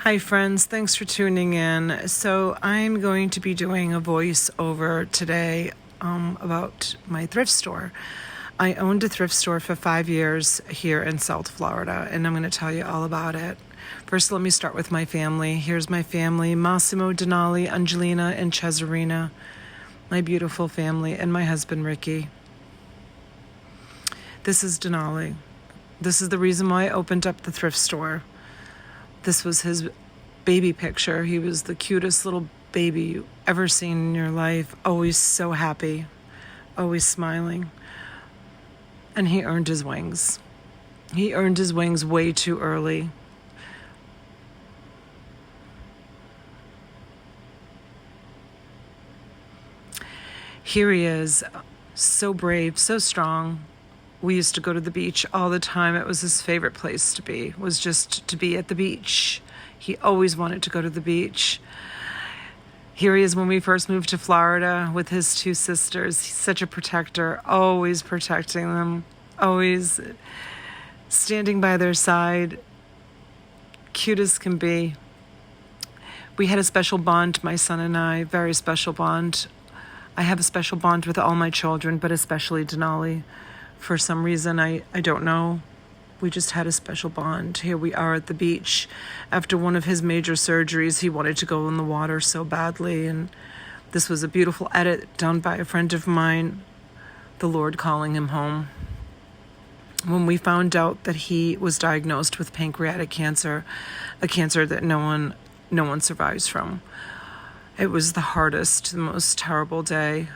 Hi friends, thanks for tuning in. So I'm going to be doing a voiceover today about my thrift store. I owned a thrift store for 5 years here in South Florida, and I'm going to tell you all about it. First, let me start with my family. Here's my family: Massimo, Denali, Angelina, and Cesarina. My beautiful family, and my husband, Ricky. This is Denali. This is the reason why I opened up the thrift store. This was his baby picture. He was the cutest little baby you ever seen in your life. Always so happy, always smiling. And he earned his wings. He earned his wings way too early. Here he is, so brave, so strong. We used to go to the beach all the time. It was his favorite place to be, was just to be at the beach. He always wanted to go to the beach. Here he is when we first moved to Florida with his two sisters. He's such a protector, always protecting them, always standing by their side. Cute as can be. We had a special bond, my son and I, very special bond. I have a special bond with all my children, but especially Denali. For some reason, I don't know. We just had a special bond. Here we are at the beach. After one of his major surgeries, he wanted to go in the water so badly. And this was a beautiful edit done by a friend of mine, the Lord calling him home. When we found out that he was diagnosed with pancreatic cancer, a cancer that no one survives from, it was the hardest, the most terrible day.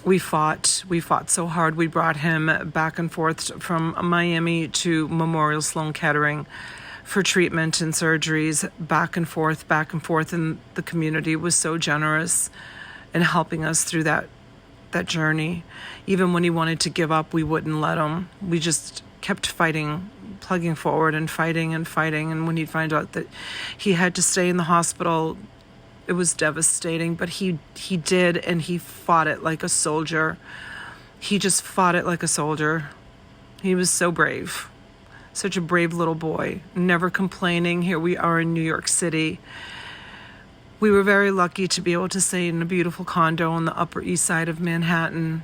We fought so hard. We brought him back and forth from Miami to Memorial Sloan Kettering for treatment and surgeries, back and forth. And the community was so generous in helping us through that journey. Even when he wanted to give up, we wouldn't let him. We just kept fighting, plugging forward and fighting. And when he'd find out that he had to stay in the hospital, it was devastating, but he did, and he fought it like a soldier. He just fought it like a soldier. He was so brave. Such a brave little boy, never complaining. Here we are in New York City. We were very lucky to be able to stay in a beautiful condo on the Upper East Side of Manhattan,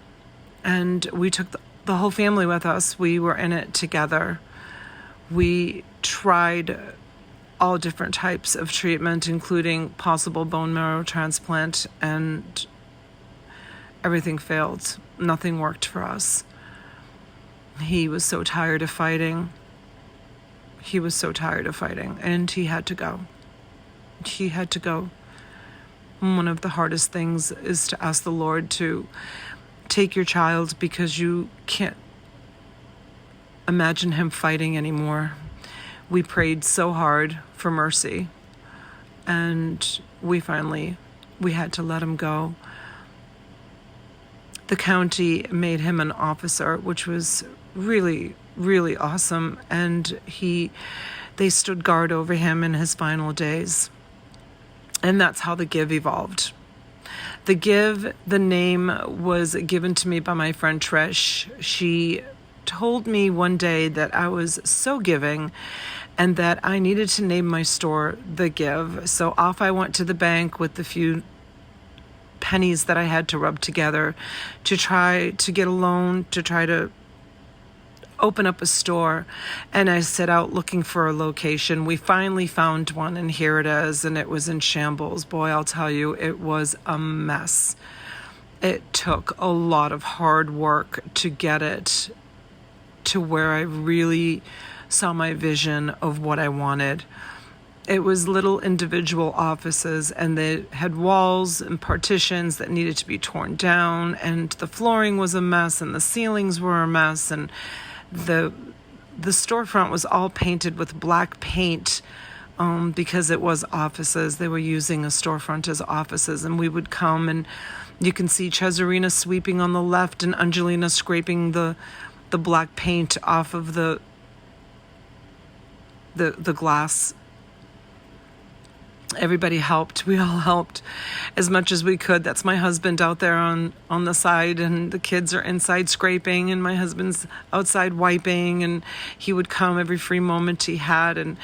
and we took the whole family with us. We were in it together. We tried all different types of treatment, including possible bone marrow transplant, and everything failed. Nothing worked for us. He was so tired of fighting. And he had to go. One of the hardest things is to ask the Lord to take your child, because you can't imagine him fighting anymore. We prayed so hard for mercy, and we had to let him go. The county made him an officer, which was really, really awesome, and they stood guard over him in his final days. And that's how the Give evolved. The Give, the name was given to me by my friend Trish. She told me one day that I was so giving and that I needed to name my store The Give. So off I went to the bank with the few pennies that I had to rub together to try to get a loan, to try to open up a store. And I set out looking for a location. We finally found one, and here it is, and it was in shambles. Boy, I'll tell you, it was a mess. It took a lot of hard work to get it to where I really saw my vision of what I wanted. It was little individual offices, and they had walls and partitions that needed to be torn down, and the flooring was a mess, and the ceilings were a mess, and the storefront was all painted with black paint because it was offices. They were using a storefront as offices, and we would come, and you can see Cesarina sweeping on the left and Angelina scraping the black paint off of the glass. Everybody helped. We all helped as much as we could. That's my husband out there on the side, and the kids are inside scraping, and my husband's outside wiping, and he would come every free moment he had. And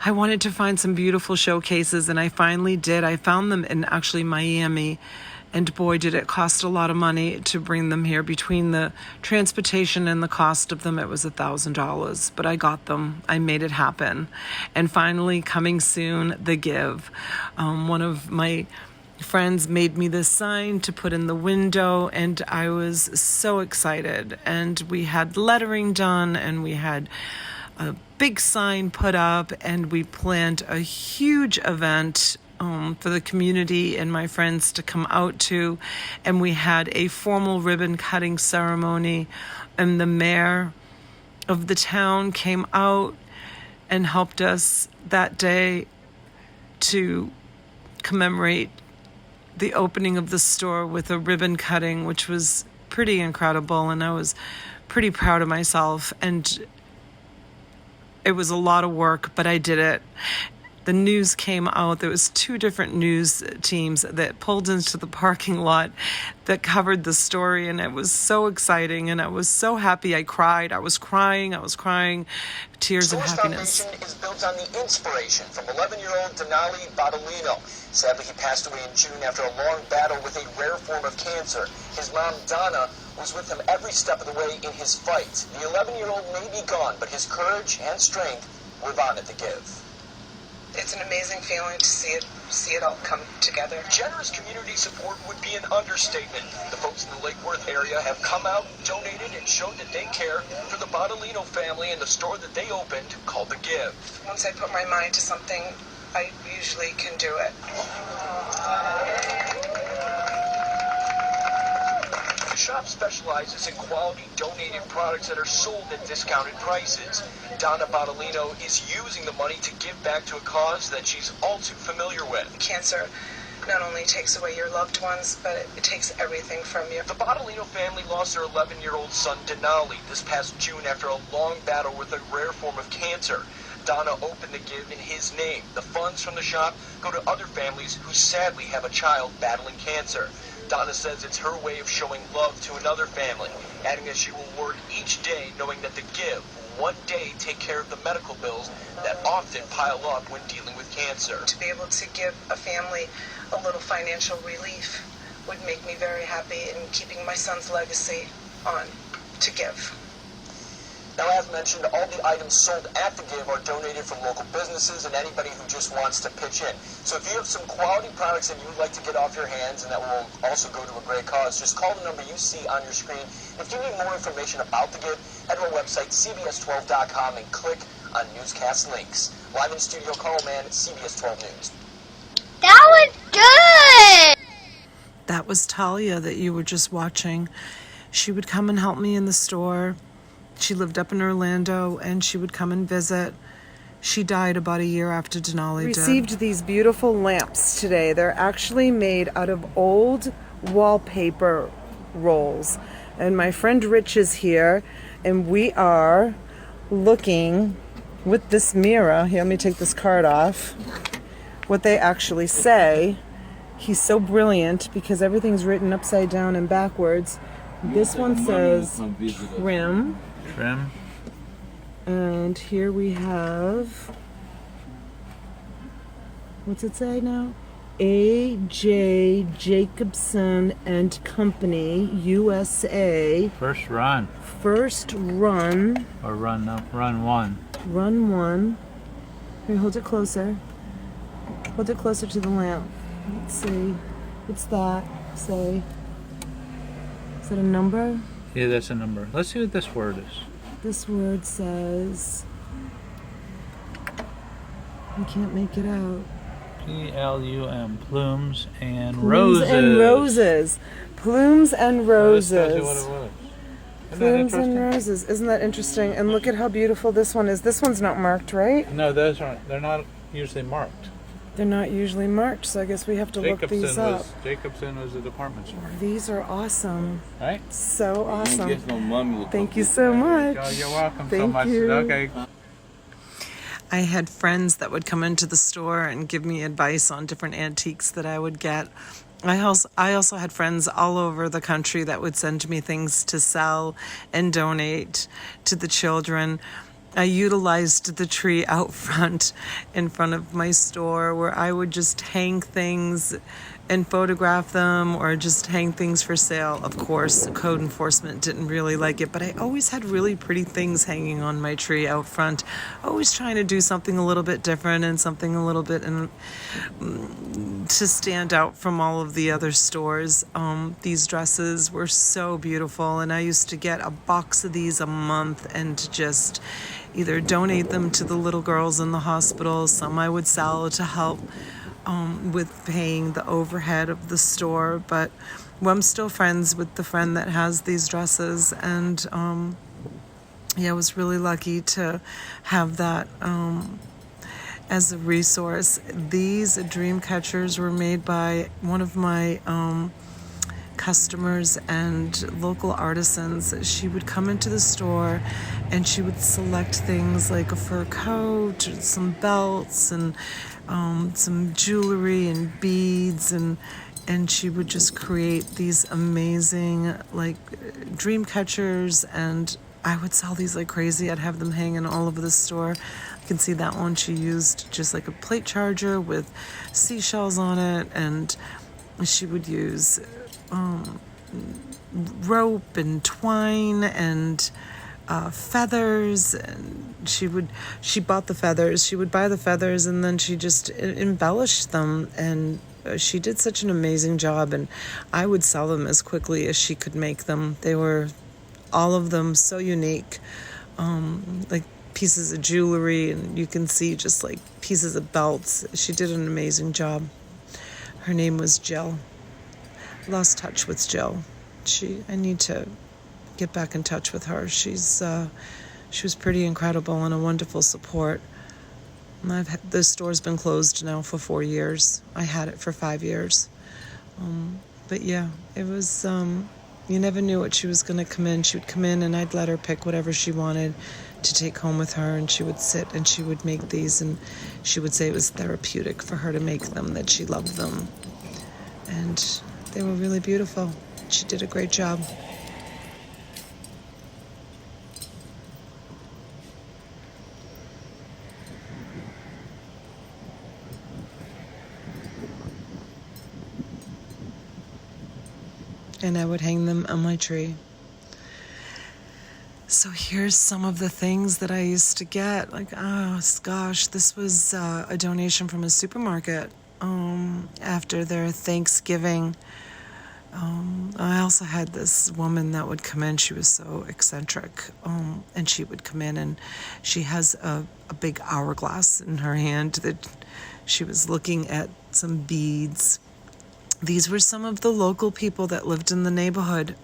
I wanted to find some beautiful showcases, and I finally did. I found them in actually Miami, and boy, did it cost a lot of money to bring them here. Between the transportation and the cost of them, it was $1,000, but I got them. I made it happen. And finally, coming soon, The Give. One of my friends made me this sign to put in the window, and I was so excited. And we had lettering done, and we had a big sign put up, and we planned a huge event for the community and my friends to come out to, and we had a formal ribbon cutting ceremony, and the mayor of the town came out and helped us that day to commemorate the opening of the store with a ribbon cutting, which was pretty incredible, and I was pretty proud of myself. And it was a lot of work, but I did it. The news came out. There was 2 different news teams that pulled into the parking lot that covered the story, and it was so exciting, and I was so happy. I cried. I was crying. Tears of happiness. Foundation is built on the inspiration from 11-year-old Denali Badolino. Sadly, he passed away in June after a long battle with a rare form of cancer. His mom, Donna, was with him every step of the way in his fight. The 11-year-old may be gone, but his courage and strength live on at The Give. It's an amazing feeling to see it all come together. Generous community support would be an understatement. The folks in the Lake Worth area have come out, donated, and shown that they care for the Badolino family and the store that they opened called The Give. Once I put my mind to something, I usually can do it. The shop specializes in quality donated products that are sold at discounted prices. Donna Badolino is using the money to give back to a cause that she's all too familiar with. Cancer not only takes away your loved ones, but it takes everything from you. The Badolino family lost their 11-year-old son Denali this past June after a long battle with a rare form of cancer. Donna opened The Give in his name. The funds from the shop go to other families who sadly have a child battling cancer. Donna says it's her way of showing love to another family, adding that she will work each day knowing that The Give will one day take care of the medical bills that often pile up when dealing with cancer. To be able to give a family a little financial relief would make me very happy in keeping my son's legacy on to give. Now, as mentioned, all the items sold at The Give are donated from local businesses and anybody who just wants to pitch in. So if you have some quality products that you would like to get off your hands and that will also go to a great cause, just call the number you see on your screen. If you need more information about The Give, head to our website, cbs12.com, and click on newscast links. Live in studio, Carl Mann, CBS 12 News. That was good! That was Talia that you were just watching. She would come and help me in the store. She lived up in Orlando, and she would come and visit. She died about a year after Denali did. Received these beautiful lamps today. They're actually made out of old wallpaper rolls. And my friend Rich is here, and we are looking with this mirror. Here, let me take this card off. What they actually say. He's so brilliant because everything's written upside down and backwards. This one says trim. And here we have, what's it say now? A.J. Jacobson and Company, USA. First run. Or run one. Run one. Here, hold it closer. Hold it closer to the lamp. Let's see. What's that say? Is that a number? Yeah, that's a number. Let's see what this word is. This word says, I can't make it out. P-L-U-M, plumes and Plumes roses. and roses. Plumes and roses. That tells you what it was. Isn't that Plumes and interesting? roses. Isn't that interesting? And look at how beautiful this one is. This one's not marked, right? No, those aren't. They're not usually marked. They're not usually marked, so I guess we have to look these up. Jacobson was a department store. These are awesome. Right? So awesome. Thank you so much. Oh, you're welcome so Thank much. you. Okay. I had friends that would come into the store and give me advice on different antiques that I would get. I also had friends all over the country that would send me things to sell and donate to the children. I utilized the tree out front in front of my store where I would just hang things and photograph them or just hang things for sale. Of course, code enforcement didn't really like it, but I always had really pretty things hanging on my tree out front. Always trying to do something a little bit different and something a little bit to stand out from all of the other stores. These dresses were so beautiful, and I used to get a box of these a month and to just either donate them to the little girls in the hospital. Some I would sell to help with paying the overhead of the store. But I'm still friends with the friend that has these dresses, and I was really lucky to have that as a resource. These dream catchers were made by one of my customers and local artisans. She would come into the store and she would select things like a fur coat, some belts, and some jewelry and beads, and she would just create these amazing like dream catchers, and I would sell these like crazy. I'd have them hanging all over the store. You can see that one she used just like a plate charger with seashells on it, and she would use rope and twine and feathers, and she bought the feathers. She would buy the feathers and then she just embellished them, and she did such an amazing job, and I would sell them as quickly as she could make them. They were all of them so unique, like pieces of jewelry, and you can see just like pieces of belts. She did an amazing job. Her name was Jill. Lost touch with Jill. I need to get back in touch with her. She was pretty incredible and a wonderful support. The store's been closed now for 4 years. I had it for 5 years. But yeah, it was, you never knew what she was going to come in. She would come in and I'd let her pick whatever she wanted to take home with her, and she would sit and she would make these, and she would say it was therapeutic for her to make them, that she loved them. And they were really beautiful. She did a great job. And I would hang them on my tree. So here's some of the things that I used to get. Like, oh gosh, this was a donation from a supermarket after their Thanksgiving. I also had this woman that would come in. She was so eccentric, and she would come in and she has a big hourglass in her hand that she was looking at some beads. These were some of the local people that lived in the neighborhood.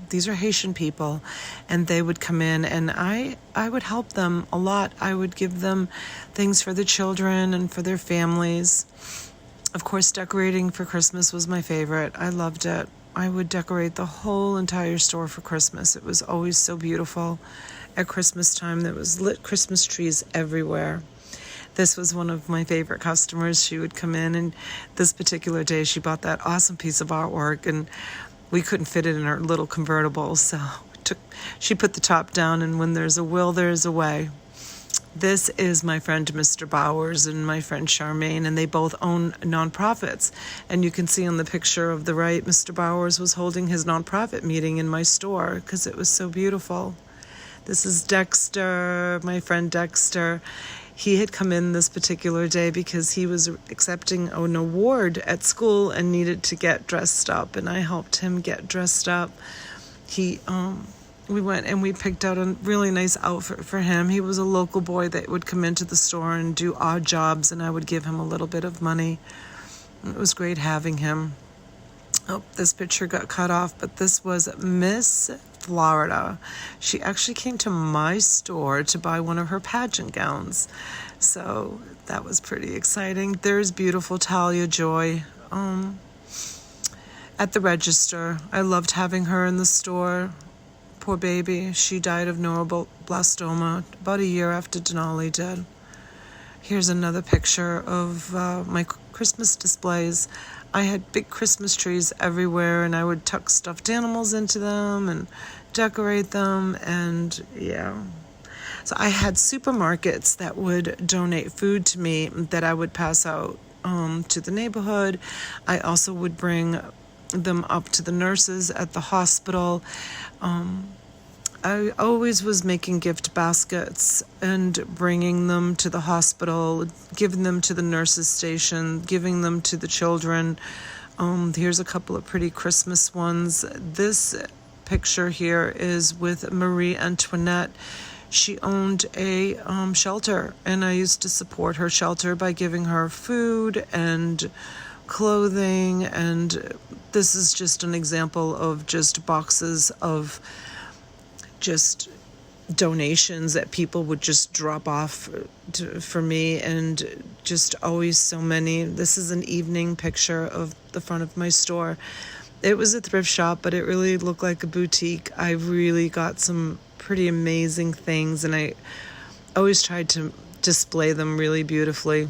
These are Haitian people, and they would come in, and I would help them a lot. I would give them things for the children and for their families. Of course, decorating for Christmas was my favorite. I loved it. I would decorate the whole entire store for Christmas. It was always so beautiful. At Christmas time, there was lit Christmas trees everywhere. This was one of my favorite customers. She would come in, and this particular day she bought that awesome piece of artwork, and we couldn't fit it in her little convertible, so she put the top down, and when there's a will, there's a way. This is my friend Mr. Bowers and my friend Charmaine, and they both own nonprofits. And you can see on the picture of the right, Mr. Bowers was holding his nonprofit meeting in my store because it was so beautiful. This is Dexter, my friend Dexter. He had come in this particular day because he was accepting an award at school and needed to get dressed up, and I helped him get dressed up. We went and we picked out a really nice outfit for him. He was a local boy that would come into the store and do odd jobs, and I would give him a little bit of money. It was great having him. Oh, this picture got cut off, but this was Miss Florida. She actually came to my store to buy one of her pageant gowns. So that was pretty exciting. There's beautiful Talia Joy at the register. I loved having her in the store. Poor baby. She died of neuroblastoma about a year after Denali did. Here's another picture of my Christmas displays. I had big Christmas trees everywhere, and I would tuck stuffed animals into them and decorate them, and yeah. So I had supermarkets that would donate food to me that I would pass out to the neighborhood. I also would bring them up to the nurses at the hospital. I always was making gift baskets and bringing them to the hospital, giving them to the nurses' station, giving them to the children. Here's a couple of pretty Christmas ones. This picture here is with Marie Antoinette. She owned a shelter, and I used to support her shelter by giving her food and clothing. And this is just an example of just boxes of just donations that people would just drop off for me, and just always so many. This is an evening picture of the front of my store. It was a thrift shop, but it really looked like a boutique. I really got some pretty amazing things, and I always tried to display them really beautifully.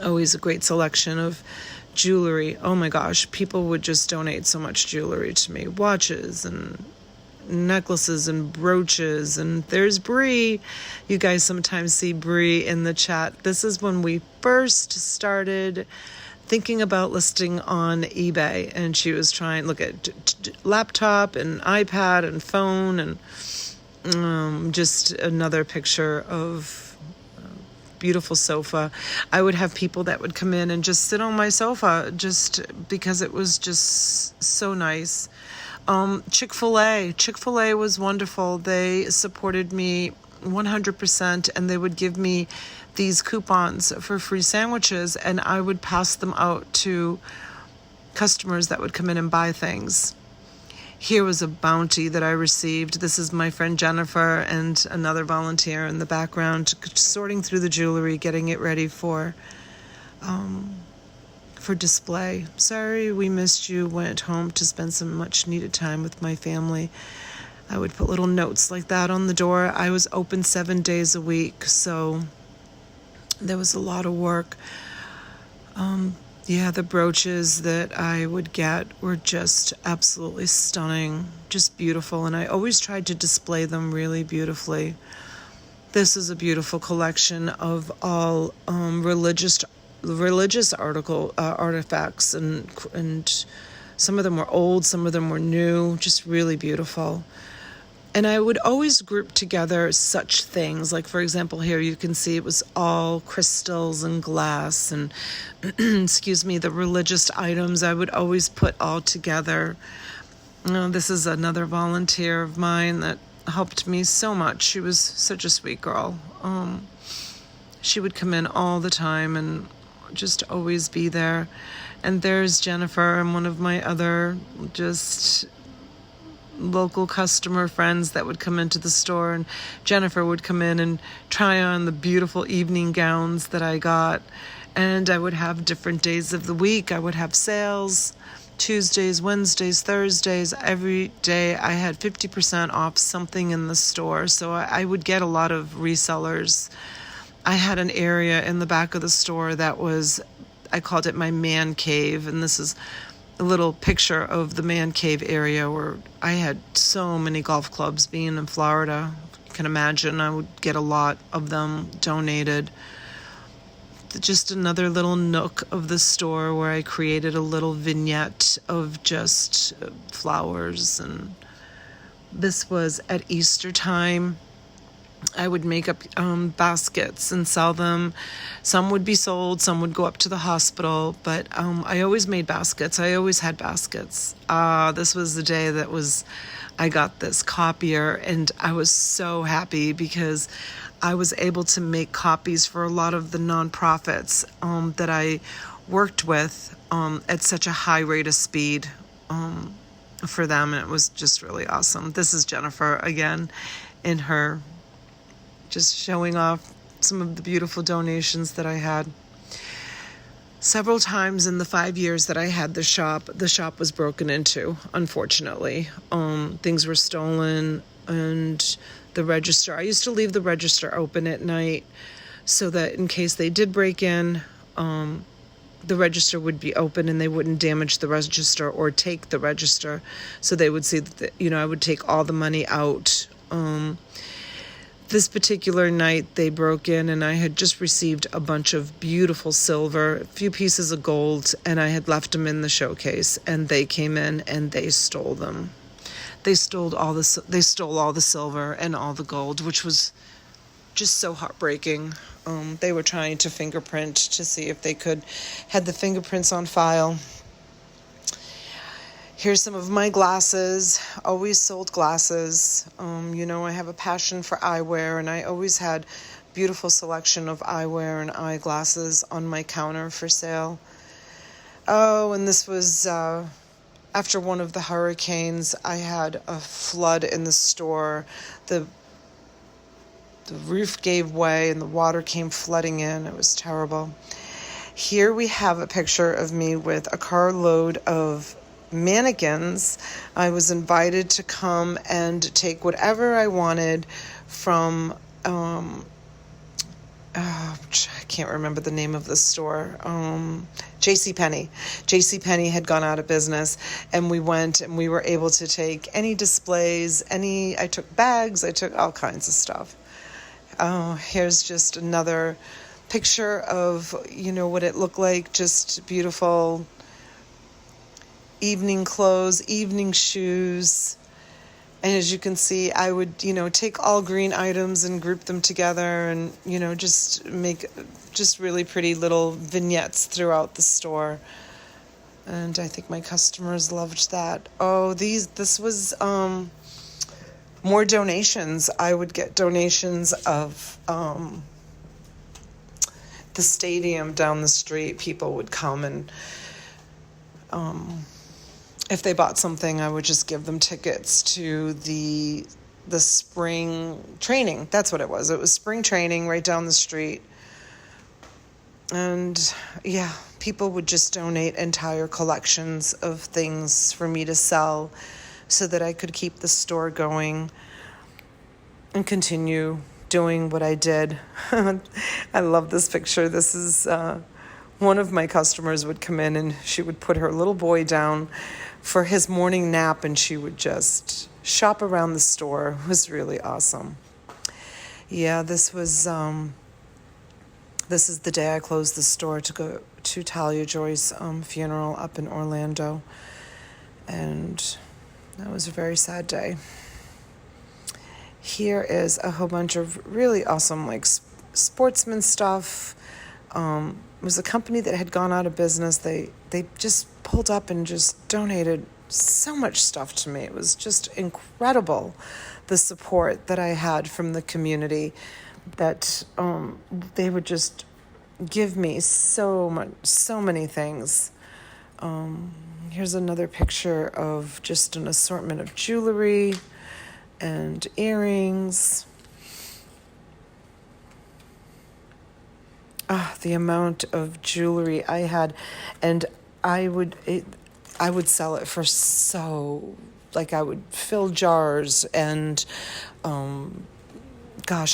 Always a great selection of jewelry. Oh my gosh, people would just donate so much jewelry to me. Watches and necklaces and brooches. And there's Bree. You guys sometimes see Bree in the chat. This is when we first started thinking about listing on eBay, and she was trying, look at laptop and iPad and phone, and just another picture of beautiful sofa. I would have people that would come in and just sit on my sofa just because it was just so nice. Chick-fil-A was wonderful. They supported me 100%, and they would give me these coupons for free sandwiches, and I would pass them out to customers that would come in and buy things. Here was a bounty that I received. This is my friend Jennifer and another volunteer in the background, sorting through the jewelry, getting it ready for display. Sorry we missed you. Went home to spend some much needed time with my family. I would put little notes like that on the door. I was open 7 days a week, so there was a lot of work. The brooches that I would get were just absolutely stunning, just beautiful, and I always tried to display them really beautifully. This is a beautiful collection of all religious artifacts, and some of them were old, some of them were new, just really beautiful. And I would always group together such things. Like, for example, here you can see it was all crystals and glass and, the religious items I would always put all together. This is another volunteer of mine that helped me so much. She was such a sweet girl. She would come in all the time and just always be there. And there's Jennifer and one of my other just local customer friends that would come into the store, and Jennifer would come in and try on the beautiful evening gowns that I got. And I would have different days of the week. I would have sales Tuesdays, Wednesdays, Thursdays. Every day I had 50% off something in the store, so I would get a lot of resellers. I had an area in the back of the store that was, I called it my man cave, and this is a little picture of the man cave area where I had so many golf clubs. Being in Florida, you can imagine I would get a lot of them donated. Just another little nook of the store where I created a little vignette of just flowers. And this was at Easter time. I would make up baskets and sell them. Some would be sold, some would go up to the hospital, but I always made baskets. I always had baskets. This was the day I got this copier, and I was so happy because I was able to make copies for a lot of the nonprofits that I worked with at such a high rate of speed for them, and it was just really awesome. This is Jennifer again in her, just showing off some of the beautiful donations that I had. Several times in the 5 years that I had the shop was broken into, unfortunately. Things were stolen, and the register, I used to leave the register open at night so that in case they did break in, the register would be open and they wouldn't damage the register or take the register. So they would see that, I would take all the money out. This particular night, they broke in, and I had just received a bunch of beautiful silver, a few pieces of gold, and I had left them in the showcase, and they came in and they stole them. They stole all the silver and all the gold, which was just so heartbreaking. They were trying to fingerprint to see if they had the fingerprints on file. Here's some of my glasses. Always sold glasses. I have a passion for eyewear, and I always had beautiful selection of eyewear and eyeglasses on my counter for sale. Oh, and this was after one of the hurricanes. I had a flood in the store. The roof gave way and the water came flooding in. It was terrible. Here we have a picture of me with a carload of mannequins. I was invited to come and take whatever I wanted from I can't remember the name of the store. JCPenney. JCPenney had gone out of business, and we went and we were able to take any displays, I took bags, I took all kinds of stuff. Oh, here's just another picture of, what it looked like, just beautiful evening clothes, evening shoes. And as you can see, I would, take all green items and group them together and, just make just really pretty little vignettes throughout the store. And I think my customers loved that. Oh, this was more donations. I would get donations of the stadium down the street. People would come and if they bought something, I would just give them tickets to the spring training. That's what it was. It was spring training right down the street. And yeah, people would just donate entire collections of things for me to sell so that I could keep the store going and continue doing what I did. I love this picture. This is one of my customers would come in and she would put her little boy down for his morning nap, and she would just shop around the store. It was really awesome. Yeah, this is the day I closed the store to go to Talia Joy's funeral up in Orlando, and that was a very sad day. Here is a whole bunch of really awesome sportsman stuff. It was a company that had gone out of business. They just pulled up and just donated so much stuff to me. It was just incredible, the support that I had from the community, that they would just give me so many things. Here's another picture of just an assortment of jewelry and earrings. The amount of jewelry I had, and I would sell it for I would fill jars, and I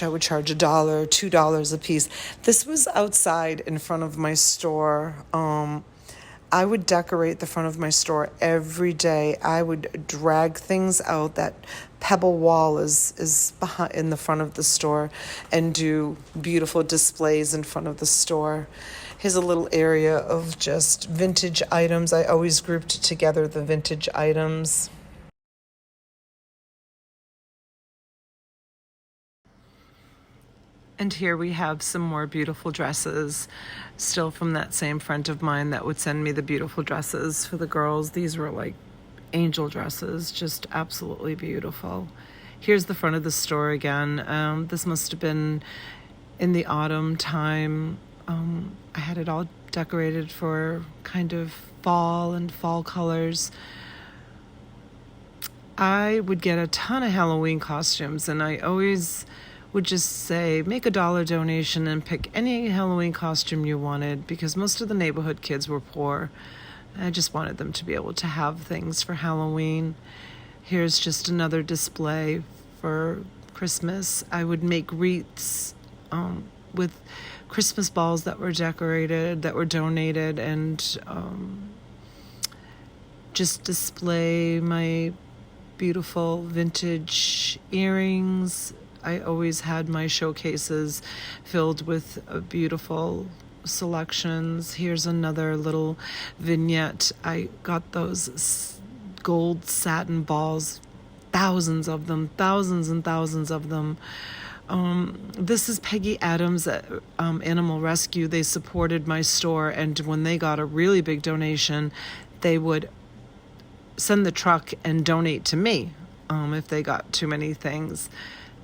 would charge $1, $2 a piece. This was outside in front of my store. I would decorate the front of my store every day. I would drag things out. That pebble wall is behind in the front of the store, and do beautiful displays in front of the store. Here's a little area of just vintage items. I always grouped together the vintage items. And here we have some more beautiful dresses, still from that same friend of mine that would send me the beautiful dresses for the girls. These were like angel dresses, just absolutely beautiful. Here's the front of the store again. This must have been in the autumn time. I had it all decorated for kind of fall and fall colors. I would get a ton of Halloween costumes, and I always would just say, make a $1 donation and pick any Halloween costume you wanted, because most of the neighborhood kids were poor. I just wanted them to be able to have things for Halloween. Here's just another display for Christmas. I would make wreaths with Christmas balls that were decorated, that were donated, and just display my beautiful vintage earrings. I always had my showcases filled with beautiful selections. Here's another little vignette. I got those gold satin balls, thousands of them, thousands and thousands of them. This is Peggy Adams at Animal Rescue. They supported my store, and when they got a really big donation, they would send the truck and donate to me if they got too many things.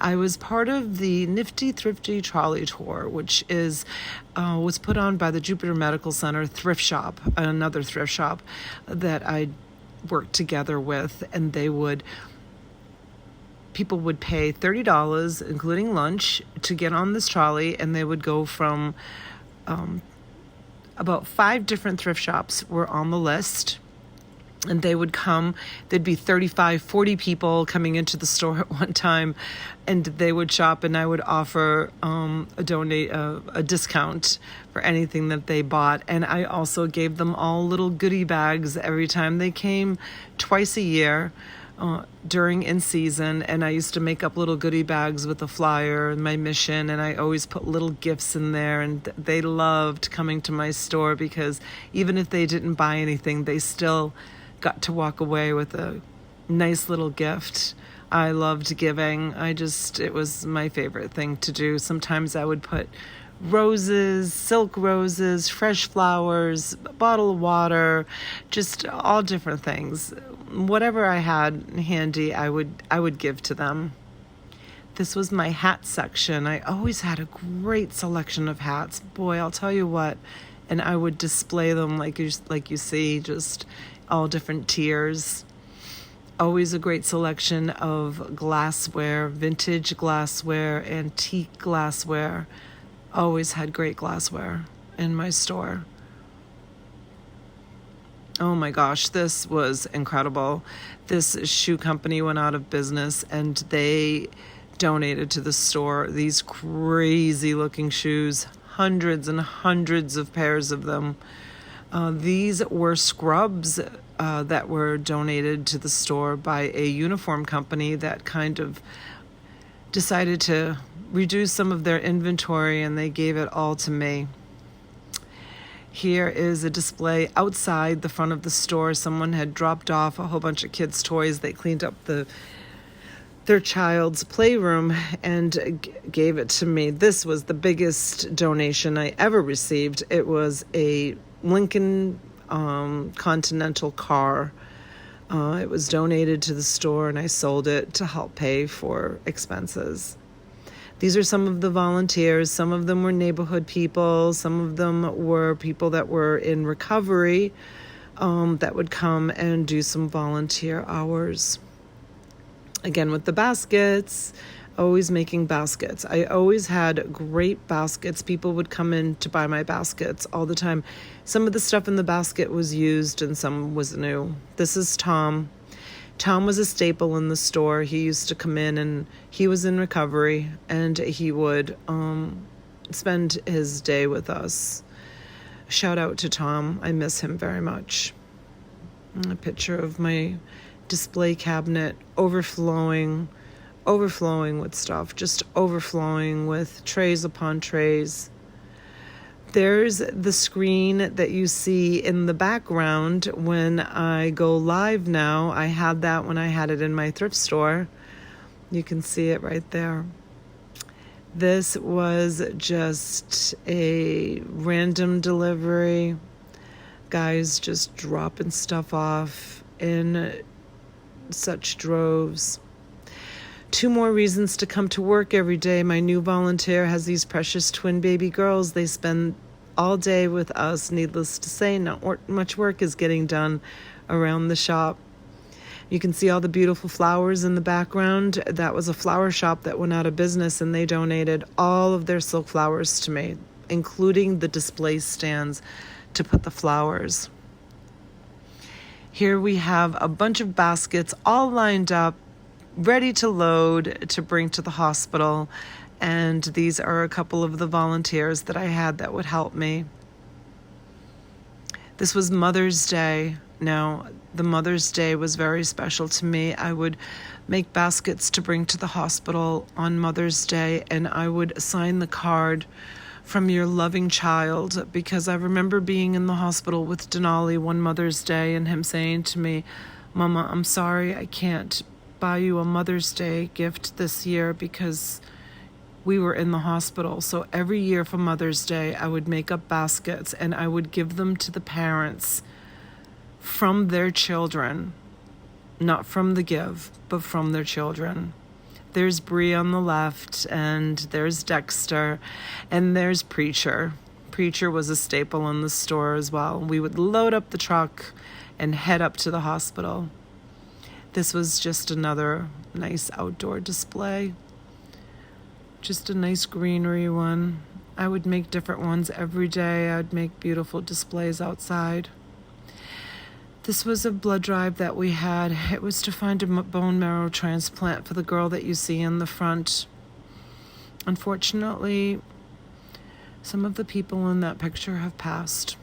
I was part of the Nifty Thrifty Trolley Tour, which was put on by the Jupiter Medical Center Thrift Shop, another thrift shop that I worked together with, and people would pay $30, including lunch, to get on this trolley, and they would go from about 5 different thrift shops were on the list. And they would come, there'd be 35, 40 people coming into the store at one time, and they would shop, and I would offer a discount for anything that they bought. And I also gave them all little goodie bags every time they came, twice a year during in season. And I used to make up little goodie bags with a flyer and my mission, and I always put little gifts in there. And they loved coming to my store because even if they didn't buy anything, they still got to walk away with a nice little gift. I loved giving. It was my favorite thing to do. Sometimes I would put roses, silk roses, fresh flowers, a bottle of water, just all different things. Whatever I had handy, I would give to them. This was my hat section. I always had a great selection of hats. Boy, I'll tell you what. And I would display them like you see, just all different tiers. Always a great selection of glassware, vintage glassware, antique glassware. Always had great glassware in my store. Oh my gosh, this was incredible. This shoe company went out of business, and they donated to the store these crazy looking shoes, hundreds and hundreds of pairs of them. These were scrubs that were donated to the store by a uniform company that kind of decided to reduce some of their inventory, and they gave it all to me. Here is a display outside the front of the store. Someone had dropped off a whole bunch of kids' toys. They cleaned up their child's playroom and gave it to me. This was the biggest donation I ever received. It was a Lincoln Continental car. It was donated to the store, and I sold it to help pay for expenses. These are some of the volunteers. Some of them were neighborhood people. Some of them were people that were in recovery that would come and do some volunteer hours. Again, with the baskets, always making baskets. I always had great baskets. People would come in to buy my baskets all the time. Some of the stuff in the basket was used and some was new. This is Tom. Tom was a staple in the store. He used to come in, and he was in recovery, and he would spend his day with us. Shout out to Tom. I miss him very much. A picture of my display cabinet overflowing with stuff, just overflowing with trays upon trays. There's the screen that you see in the background when I go live now. I had that when I had it in my thrift store. You can see it right there. This was just a random delivery. Guys just dropping stuff off in such droves. 2 more reasons to come to work every day. My new volunteer has these precious twin baby girls. They spend all day with us. Needless to say, not much work is getting done around the shop. You can see all the beautiful flowers in the background. That was a flower shop that went out of business, and they donated all of their silk flowers to me, including the display stands to put the flowers. Here we have a bunch of baskets all lined up, ready to load to bring to the hospital. And these are a couple of the volunteers that I had that would help me. This was Mother's Day. Now, the Mother's Day was very special to me. I would make baskets to bring to the hospital on Mother's Day, and I would sign the card from your loving child, because I remember being in the hospital with Denali one Mother's Day and him saying to me, Mama, I'm sorry I can't buy you a Mother's Day gift this year because we were in the hospital. So every year for Mother's Day, I would make up baskets and I would give them to the parents from their children, not from the give, but from their children. There's Bree on the left, and there's Dexter, and there's Preacher. Preacher was a staple in the store as well. We would load up the truck and head up to the hospital. This was just another nice outdoor display. Just a nice greenery one. I would make different ones every day. I'd make beautiful displays outside. This was a blood drive that we had. It was to find a bone marrow transplant for the girl that you see in the front. Unfortunately, some of the people in that picture have passed.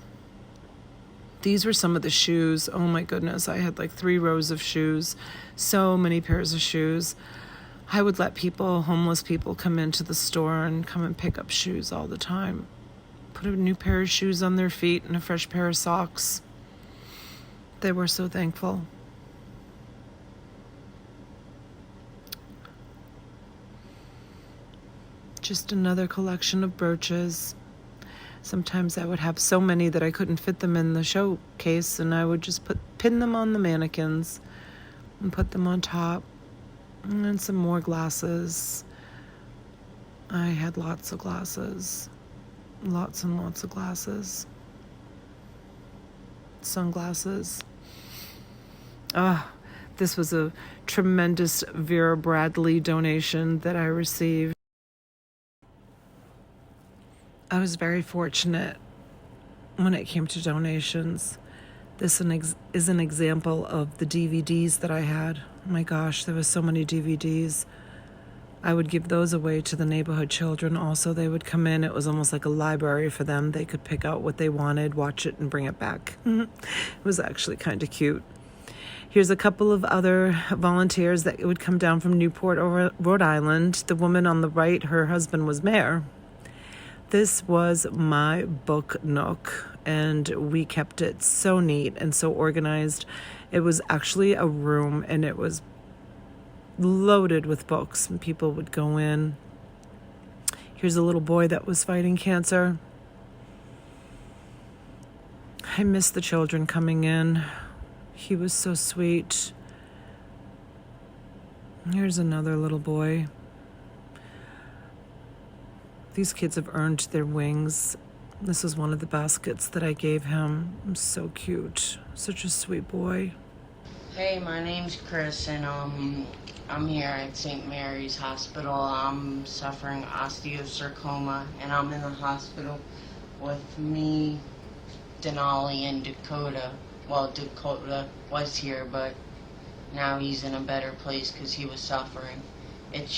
These were some of the shoes. Oh my goodness, I had like 3 rows of shoes. So many pairs of shoes. I would let people, homeless people, come into the store and come and pick up shoes all the time. Put a new pair of shoes on their feet and a fresh pair of socks. They were so thankful. Just another collection of brooches. Sometimes I would have so many that I couldn't fit them in the showcase, and I would just pin them on the mannequins and put them on top. And then some more glasses. I had lots of glasses. Lots and lots of glasses. Sunglasses. This was a tremendous Vera Bradley donation that I received. I was very fortunate when it came to donations. This is an example of the DVDs that I had. Oh my gosh, there were so many DVDs. I would give those away to the neighborhood children also. They would come in. It was almost like a library for them. They could pick out what they wanted, watch it, and bring it back. It was actually kind of cute. Here's a couple of other volunteers that would come down from Newport, Rhode Island. The woman on the right, her husband was mayor. This was my book nook, and we kept it so neat and so organized. It was actually a room, and it was loaded with books, and people would go in. Here's a little boy that was fighting cancer. I miss the children coming in. He was so sweet. Here's another little boy. These kids have earned their wings. This was one of the baskets that I gave him. I'm so cute. Such a sweet boy. Hey, my name's Chris, and I'm here at St. Mary's Hospital. I'm suffering osteosarcoma, and I'm in the hospital with me, Denali, and Dakota. Well, Dakota was here, but now he's in a better place because he was suffering. It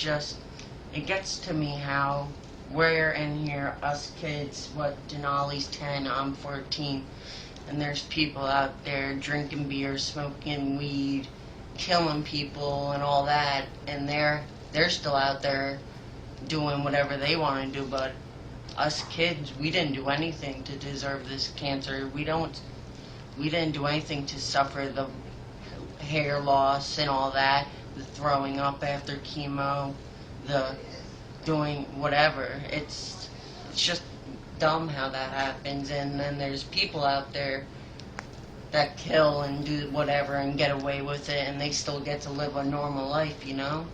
gets to me how we're in here, us kids, Denali's 10, I'm 14, and there's people out there drinking beer, smoking weed, killing people and all that, and they're still out there doing whatever they want to do. But us kids, we didn't do anything to deserve this cancer. We didn't do anything to suffer the hair loss and all that, the throwing up after chemo, the doing whatever. It's just dumb how that happens. And then there's people out there that kill and do whatever and get away with it, and they still get to live a normal life, you know?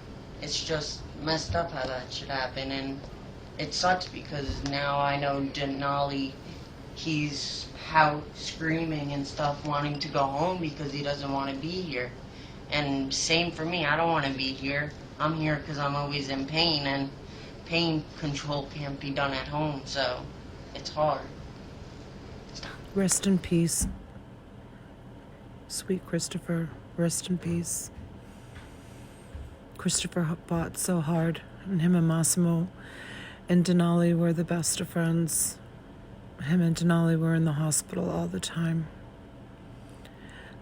It's just messed up how that should happen, and it sucks because now I know Denali, he's out screaming and stuff, wanting to go home because he doesn't want to be here. And same for me, I don't want to be here. I'm here because I'm always in pain, and pain control can't be done at home, so it's hard. Rest in peace. Sweet Christopher, rest in peace. Christopher fought so hard, and him and Massimo and Denali were the best of friends. Him and Denali were in the hospital all the time.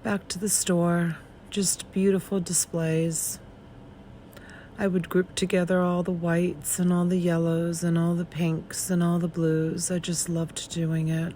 Back to the store, just beautiful displays. I would group together all the whites and all the yellows and all the pinks and all the blues. I just loved doing it.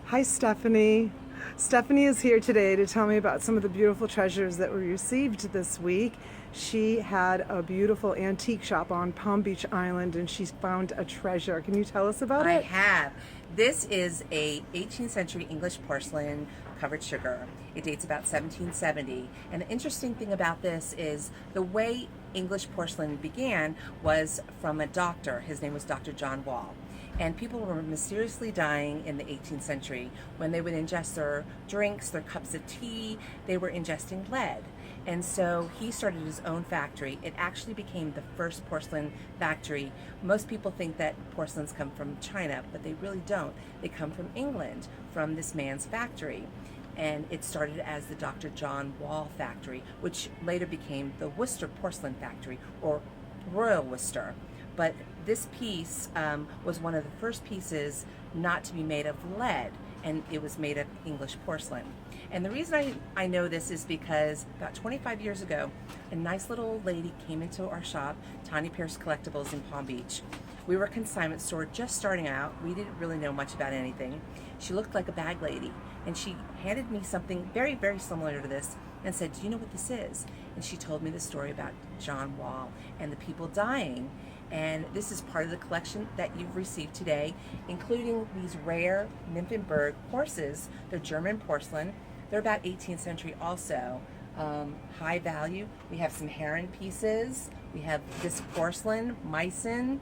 Hi, Stephanie. Stephanie is here today to tell me about some of the beautiful treasures that we received this week. She had a beautiful antique shop on Palm Beach Island, and she found a treasure. Can you tell us about I it? have. This is a 18th century English porcelain covered sugar. It dates about 1770. And the interesting thing about this is the way English porcelain began was from a doctor. His name was Dr. John Wall. And people were mysteriously dying in the 18th century. When they would ingest their drinks, their cups of tea, they were ingesting lead. And so he started his own factory. It actually became the first porcelain factory. Most people think that porcelains come from China, but they really don't. They come from England, from this man's factory. And it started as the Dr. John Wall factory, which later became the Worcester Porcelain Factory, or Royal Worcester. But this piece was one of the first pieces not to be made of lead, and it was made of English porcelain. And the reason I know this is because about 25 years ago, a nice little old lady came into our shop, Tiny Pierce Collectibles in Palm Beach. We were a consignment store just starting out. We didn't really know much about anything. She looked like a bag lady, and she handed me something very, very similar to this and said, "Do you know what this is?" And she told me the story about John Wall and the people dying. And this is part of the collection that you've received today, including these rare Nymphenburg horses. They're German porcelain. They're about 18th century also. High value. We have some heron pieces. We have this porcelain, Meissen.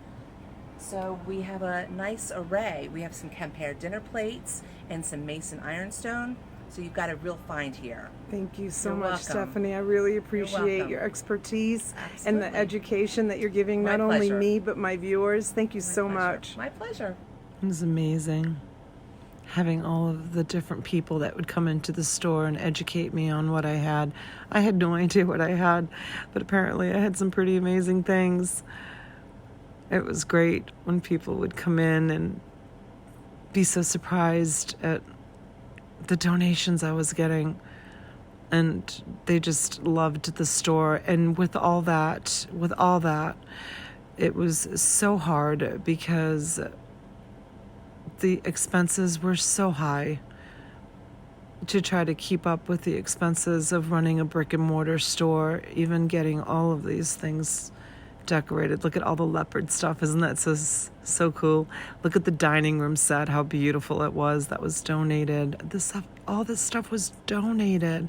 So we have a nice array. We have some Quimper dinner plates and some Mason ironstone. So you've got a real find here. Thank you so You're much, welcome. Stephanie. I really appreciate welcome. your expertise and Absolutely. the education that you're giving My not only pleasure. me, but my viewers. Thank you My so pleasure. much. My pleasure. It was amazing having all of the different people that would come into the store and educate me on what I had. I had no idea what I had, but apparently I had some pretty amazing things. It was great when people would come in and be so surprised at the donations I was getting, and they just loved the store. And with all that, it was so hard because the expenses were so high to try to keep up with the expenses of running a brick and mortar store, even getting all of these things decorated. Look at all the leopard stuff. Isn't that so cool? Look at the dining room set, how beautiful it was. That was donated. All this stuff was donated.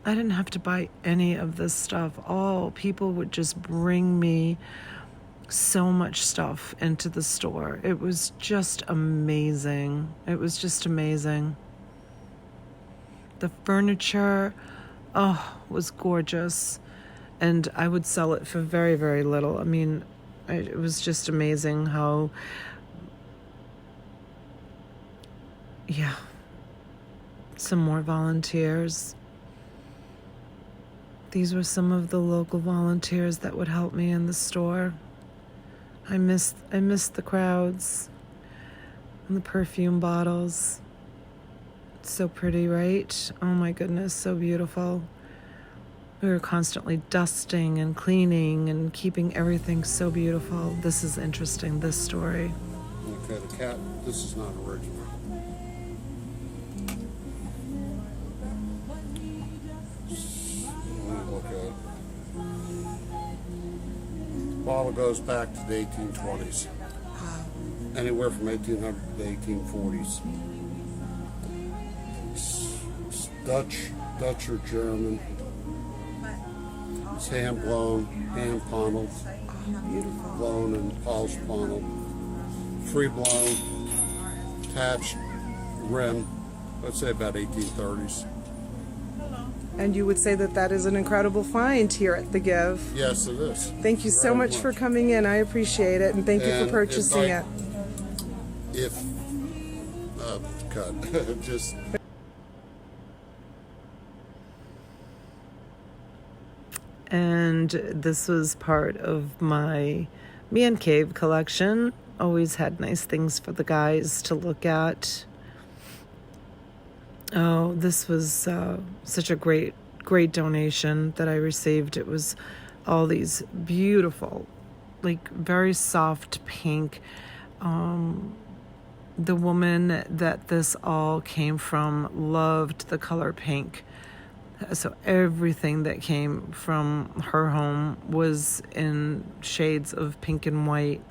I didn't have to buy any of this stuff. All people would just bring me so much stuff into the store. It was just amazing. It was just amazing. The furniture, was gorgeous. And I would sell it for very, very little. I mean, it was just amazing how, some more volunteers. These were some of the local volunteers that would help me in the store. I missed the crowds and the perfume bottles. It's so pretty, right? Oh my goodness, so beautiful. We were constantly dusting and cleaning and keeping everything so beautiful. This is interesting, this story. Okay, the cat, this is not original. Let me look at it. The bottle goes back to the 1820s. Anywhere from 1800 to the 1840s. It's Dutch or German. It's hand blown, hand paneled, blown and polished panel, free blown, attached rim. Let's say about 1830s. And you would say that is an incredible find here at The Give. Yes, it is. Thank you so much for coming in. I appreciate it, and thank you for purchasing it. Cut. Just. And this was part of my man cave collection. Always had nice things for the guys to look at. Oh, this was such a great donation that I received. It was all these beautiful, like very soft pink. The woman that this all came from loved the color pink. So everything that came from her home was in shades of pink and white.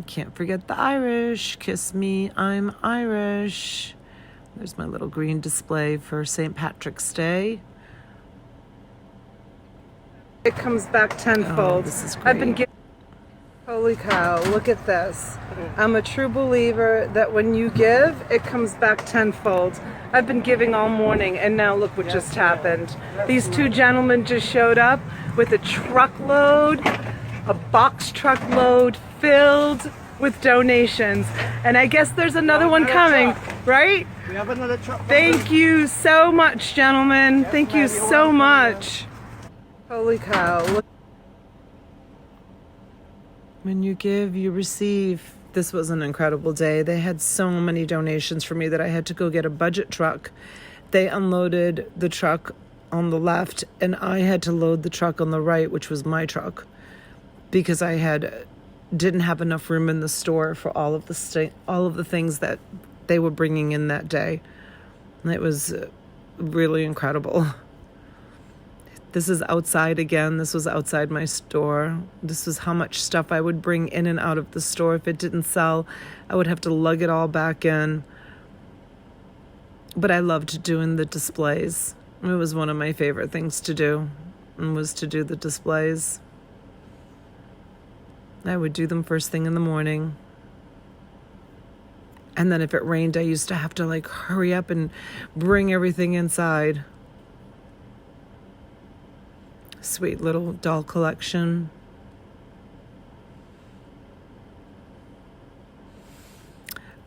Can't forget the Irish. Kiss me, I'm Irish. There's my little green display for St. Patrick's Day. It comes back tenfold. Oh, this is great. I've been giving. Holy cow, look at this. I'm a true believer that when you give, it comes back tenfold. I've been giving all morning, and now look what just happened. These two gentlemen just showed up with a truckload, a box truckload filled with donations. And I guess there's another one coming, right? We have another truck. Thank you so much, gentlemen. Thank you so much. Holy cow. Look. When you give, you receive. This was an incredible day. They had so many donations for me that I had to go get a budget truck. They unloaded the truck on the left, and I had to load the truck on the right, which was my truck, because I didn't have enough room in the store for all of the things that they were bringing in that day. And it was really incredible. This is outside again. This was outside my store. This was how much stuff I would bring in and out of the store. If it didn't sell, I would have to lug it all back in. But I loved doing the displays. It was one of my favorite things to do, and was to do the displays. I would do them first thing in the morning. And then if it rained, I used to have to like hurry up and bring everything inside. Sweet little doll collection.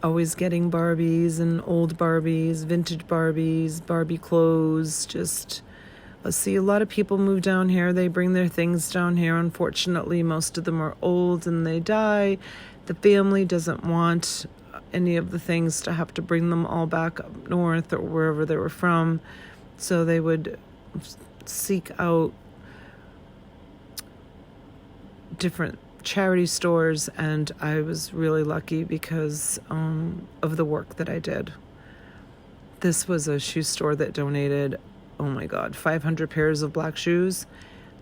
Always getting Barbies and old Barbies, vintage Barbies, Barbie clothes. Just, let's see, a lot of people move down here. They bring their things down here. Unfortunately, most of them are old and they die. The family doesn't want any of the things to have to bring them all back up north or wherever they were from. So they would seek out different charity stores, and I was really lucky because of the work that I did. This was a shoe store that donated, oh my God, 500 pairs of black shoes.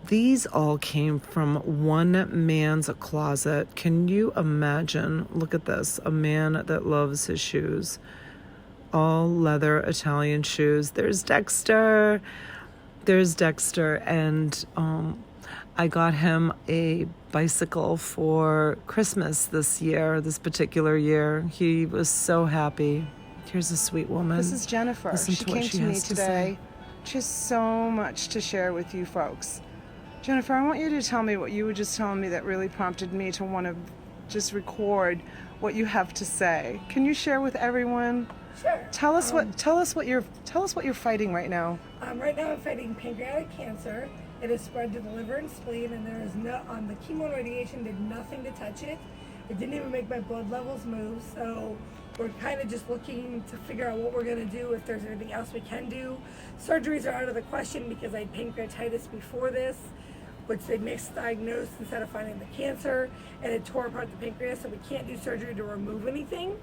These all came from one man's closet. Can you imagine? Look at this, a man that loves his shoes. All leather Italian shoes. There's Dexter, and I got him a bicycle for Christmas this particular year. He was so happy. Here's a sweet woman. This is Jennifer. Listen She to what came she to me has to today. She has so much to share with you folks. Jennifer, I want you to tell me what you were just telling me that really prompted me to want to just record what you have to say. Can you share with everyone? Sure. Tell us what you're fighting right now. Right now I'm fighting pancreatic cancer. It is spread to the liver and spleen, and there is no, the chemo and radiation did nothing to touch it. It didn't even make my blood levels move, so we're kind of just looking to figure out what we're going to do, if there's anything else we can do. Surgeries are out of the question because I had pancreatitis before this, which they misdiagnosed instead of finding the cancer, and it tore apart the pancreas, so we can't do surgery to remove anything.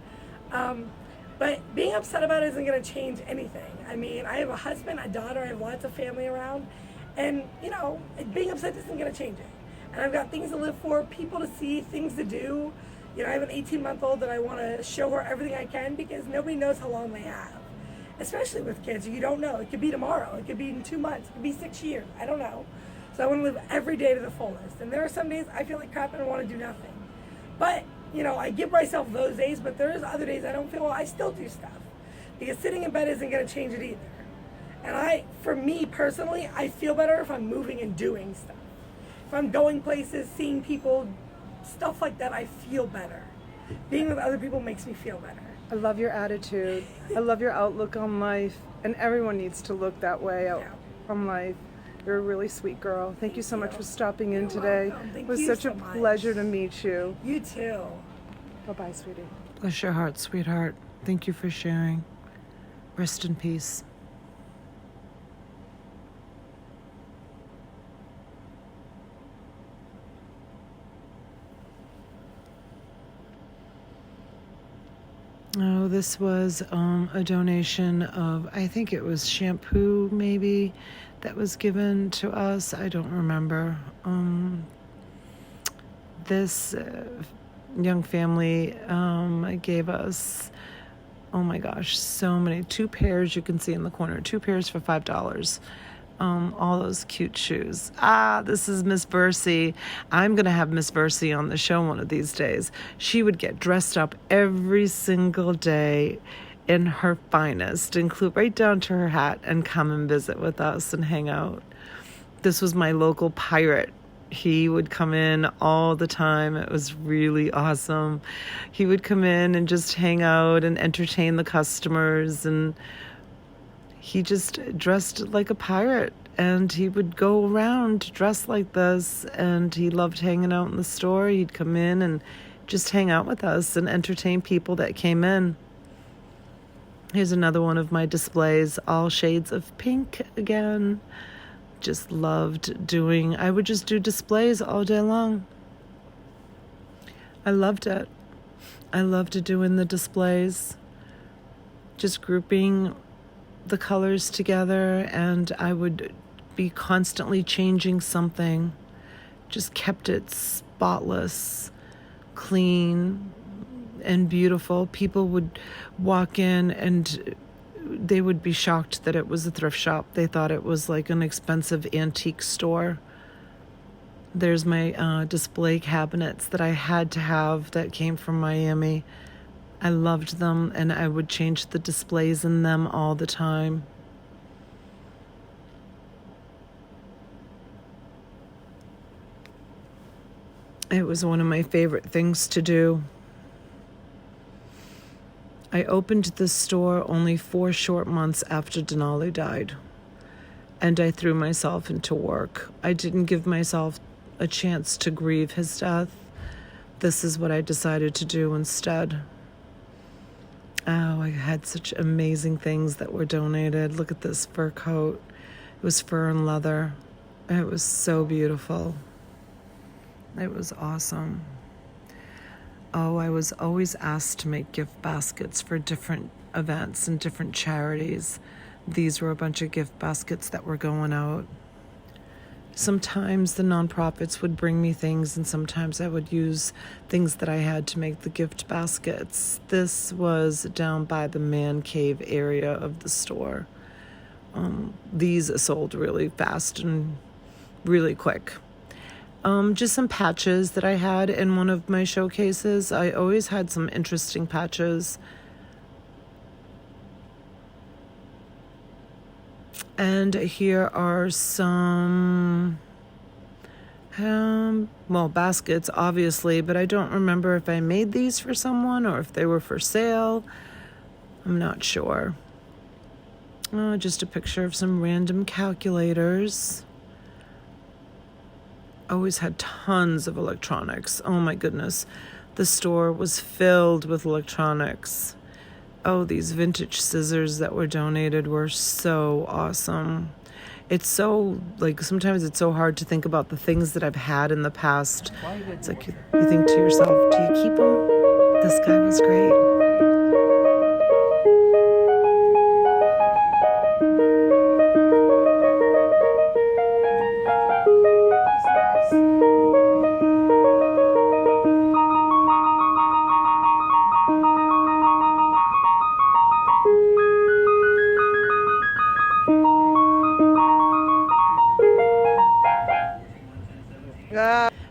But being upset about it isn't going to change anything. I mean, I have a husband, a daughter, I have lots of family around, and, you know, being upset isn't going to change it. And I've got things to live for, people to see, things to do. You know, I have an 18-month-old that I want to show her everything I can because nobody knows how long they have. Especially with kids, you don't know. It could be tomorrow, it could be in 2 months, it could be 6 years, I don't know. So I want to live every day to the fullest. And there are some days I feel like crap and I want to do nothing. But, you know, I give myself those days, but there's other days I don't feel well, I still do stuff. Because sitting in bed isn't going to change it either. And for me personally, I feel better if I'm moving and doing stuff. If I'm going places, seeing people, stuff like that, I feel better. Being with other people makes me feel better. I love your attitude. I love your outlook on life. And everyone needs to look that way out on life. You're a really sweet girl. Thank you so much for stopping in today. It was such a pleasure to meet you. You too. Bye-bye, sweetie. Bless your heart, sweetheart. Thank you for sharing. Rest in peace. Oh, this was a donation of, I think it was shampoo, maybe, that was given to us. I don't remember. This young family gave us, oh my gosh, so many. 2 pairs you can see in the corner. 2 pairs for $5. All those cute shoes. This is Miss Percy. I'm going to have Miss Percy on the show one of these days. She would get dressed up every single day in her finest, include right down to her hat, and come and visit with us and hang out. This was my local pirate. He would come in all the time. It was really awesome. He would come in and just hang out and entertain the customers, and he just dressed like a pirate, and he would go around dressed like this, and he loved hanging out in the store. He'd come in and just hang out with us and entertain people that came in. Here's another one of my displays, all shades of pink again. Just loved doing, I would just do displays all day long. I loved it. I loved doing the displays, just grouping the colors together, and I would be constantly changing something. Just kept it spotless, clean, and beautiful. People would walk in and they would be shocked that it was a thrift shop. They thought it was like an expensive antique store. There's my display cabinets that I had to have that came from Miami. I loved them, and I would change the displays in them all the time. It was one of my favorite things to do. I opened this store only 4 short months after Denali died, and I threw myself into work. I didn't give myself a chance to grieve his death. This is what I decided to do instead. Oh, I had such amazing things that were donated. Look at this fur coat. It was fur and leather. It was so beautiful. It was awesome. Oh, I was always asked to make gift baskets for different events and different charities. These were a bunch of gift baskets that were going out. Sometimes the nonprofits would bring me things, and sometimes I would use things that I had to make the gift baskets. This was down by the man cave area of the store. These sold really fast and really quick. Just some patches that I had in one of my showcases. I always had some interesting patches. And here are some, baskets, obviously, but I don't remember if I made these for someone or if they were for sale. I'm not sure. Just a picture of some random calculators. Always had tons of electronics. Oh my goodness. The store was filled with electronics. Oh, these vintage scissors that were donated were so awesome. It's so, sometimes it's so hard to think about the things that I've had in the past. It's like you think to yourself, do you keep them? This guy was great.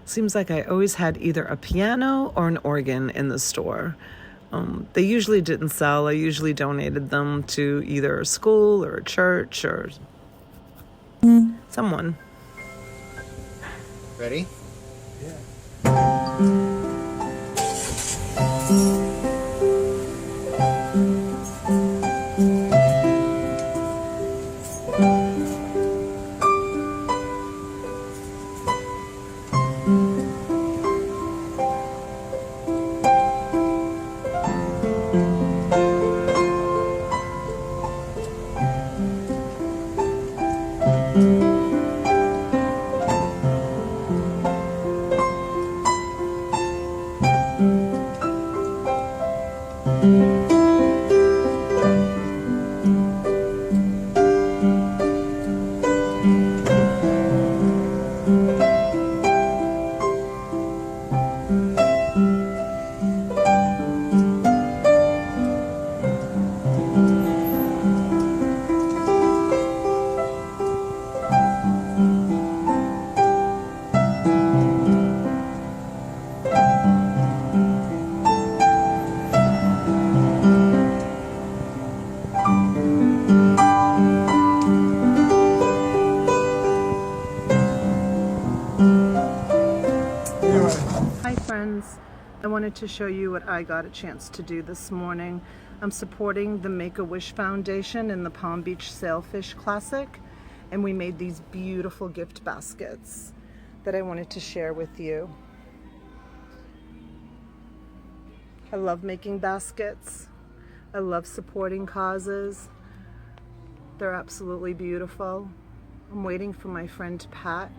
Seems like I always had either a piano or an organ in the store. They usually didn't sell. I usually donated them to either a school or a church or someone. Ready? Yeah. to show you what I got a chance to do this morning. I'm supporting the Make-A-Wish Foundation in the Palm Beach Sailfish Classic, and we made these beautiful gift baskets that I wanted to share with you. I love making baskets. I love supporting causes. They're absolutely beautiful. I'm waiting for my friend Pat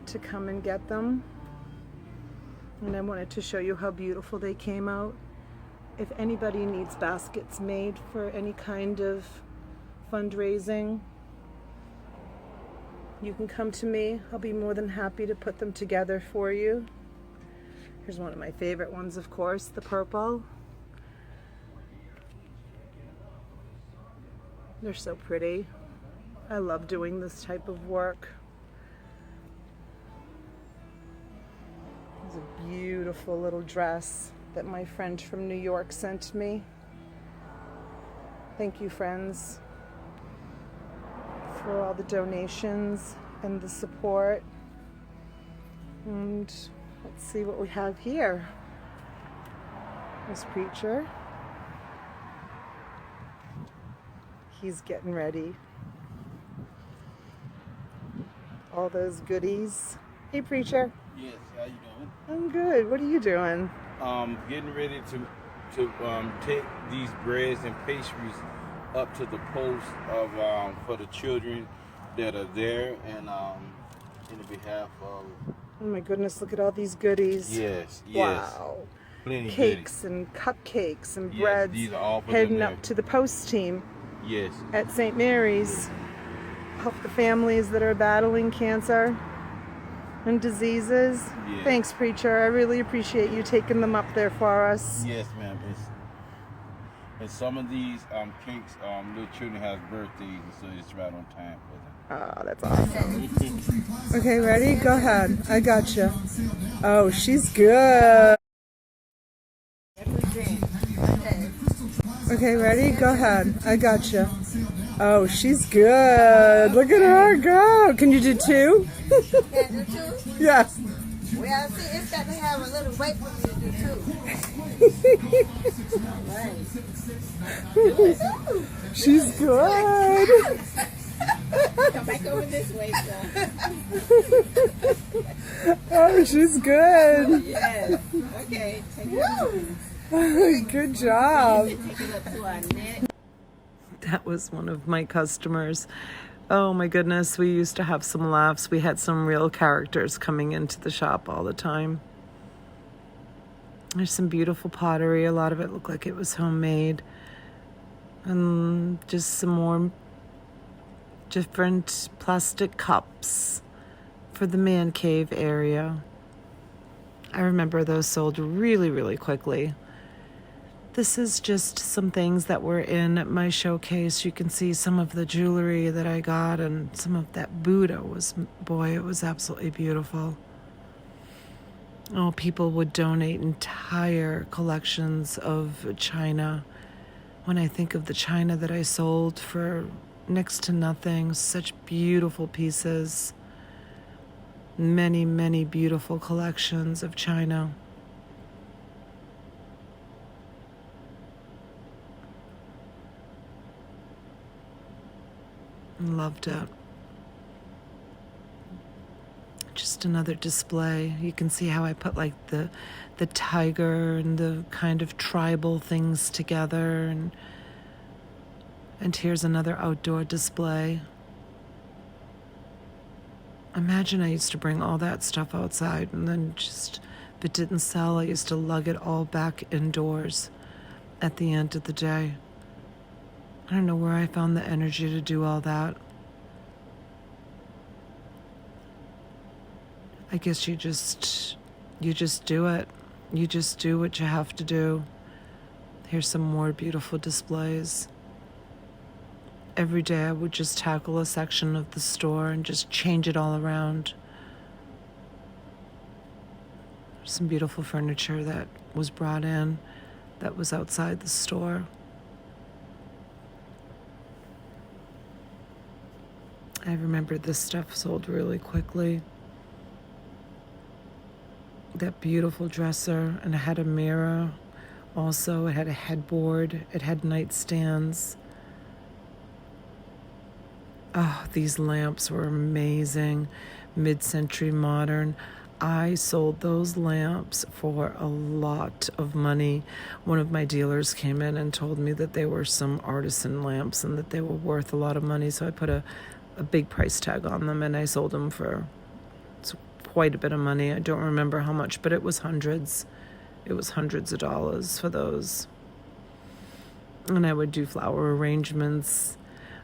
to come and get them. And I wanted to show you how beautiful they came out. If anybody needs baskets made for any kind of fundraising, you can come to me. I'll be more than happy to put them together for you. Here's one of my favorite ones, of course, the purple. They're so pretty. I love doing this type of work. It's a beautiful little dress that my friend from New York sent me. Thank you, friends, for all the donations and the support. And let's see what we have here. This preacher. He's getting ready. All those goodies. Hey, preacher. Yes, how you doing? I'm good. What are you doing? Getting ready to take these breads and pastries up to the post of for the children that are there, and in the behalf of. Oh my goodness! Look at all these goodies. Yes. Wow. Plenty Cakes goodies. and cupcakes and Yes, breads. these are all for heading them up to the post team. Yes. At St. Mary's. Help the families that are battling cancer and diseases. Yes. Thanks, preacher. I really appreciate you taking them up there for us. Yes, ma'am. And some of these cakes, little children have birthdays, and so it's right on time for them. Oh, that's awesome. Okay, ready? Go ahead. I got you. Oh, she's good. Okay, ready? Go ahead. I got you. Oh, she's good. Look at her go. Can you do two? Yeah. Well, see, it's got to have a little weight for me to do too. She's good. Come back over this way, Oh, she's good. Yes. Okay. Take it. Good job. Take it up to our neck. That was one of my customers. Oh my goodness, we used to have some laughs. We had some real characters coming into the shop all the time. There's some beautiful pottery. A lot of it looked like it was homemade. And just some more different plastic cups for the man cave area. I remember those sold really, really quickly. This is just some things that were in my showcase. You can see some of the jewelry that I got, and some of that Buddha was, boy, it was absolutely beautiful. Oh, people would donate entire collections of china. When I think of the china that I sold for next to nothing, such beautiful pieces. Many, many beautiful collections of china. Loved it. Just another display. You can see how I put like the tiger and the kind of tribal things together, and here's another outdoor display. Imagine I used to bring all that stuff outside, and then just, if it didn't sell, I used to lug it all back indoors at the end of the day. I don't know where I found the energy to do all that. I guess you just do it. You just do what you have to do. Here's some more beautiful displays. Every day I would just tackle a section of the store and just change it all around. Some beautiful furniture that was brought in that was outside the store. I remember this stuff sold really quickly. that beautiful dresser, and it had a mirror. Also, it had a headboard. It had nightstands. Oh, these lamps were amazing. Mid-century modern. I sold those lamps for a lot of money. One of my dealers came in and told me that they were some artisan lamps and that they were worth a lot of money. So I put a big price tag on them, and I sold them for quite a bit of money. I don't remember how much, but it was hundreds. It was hundreds of dollars for those. And I would do flower arrangements.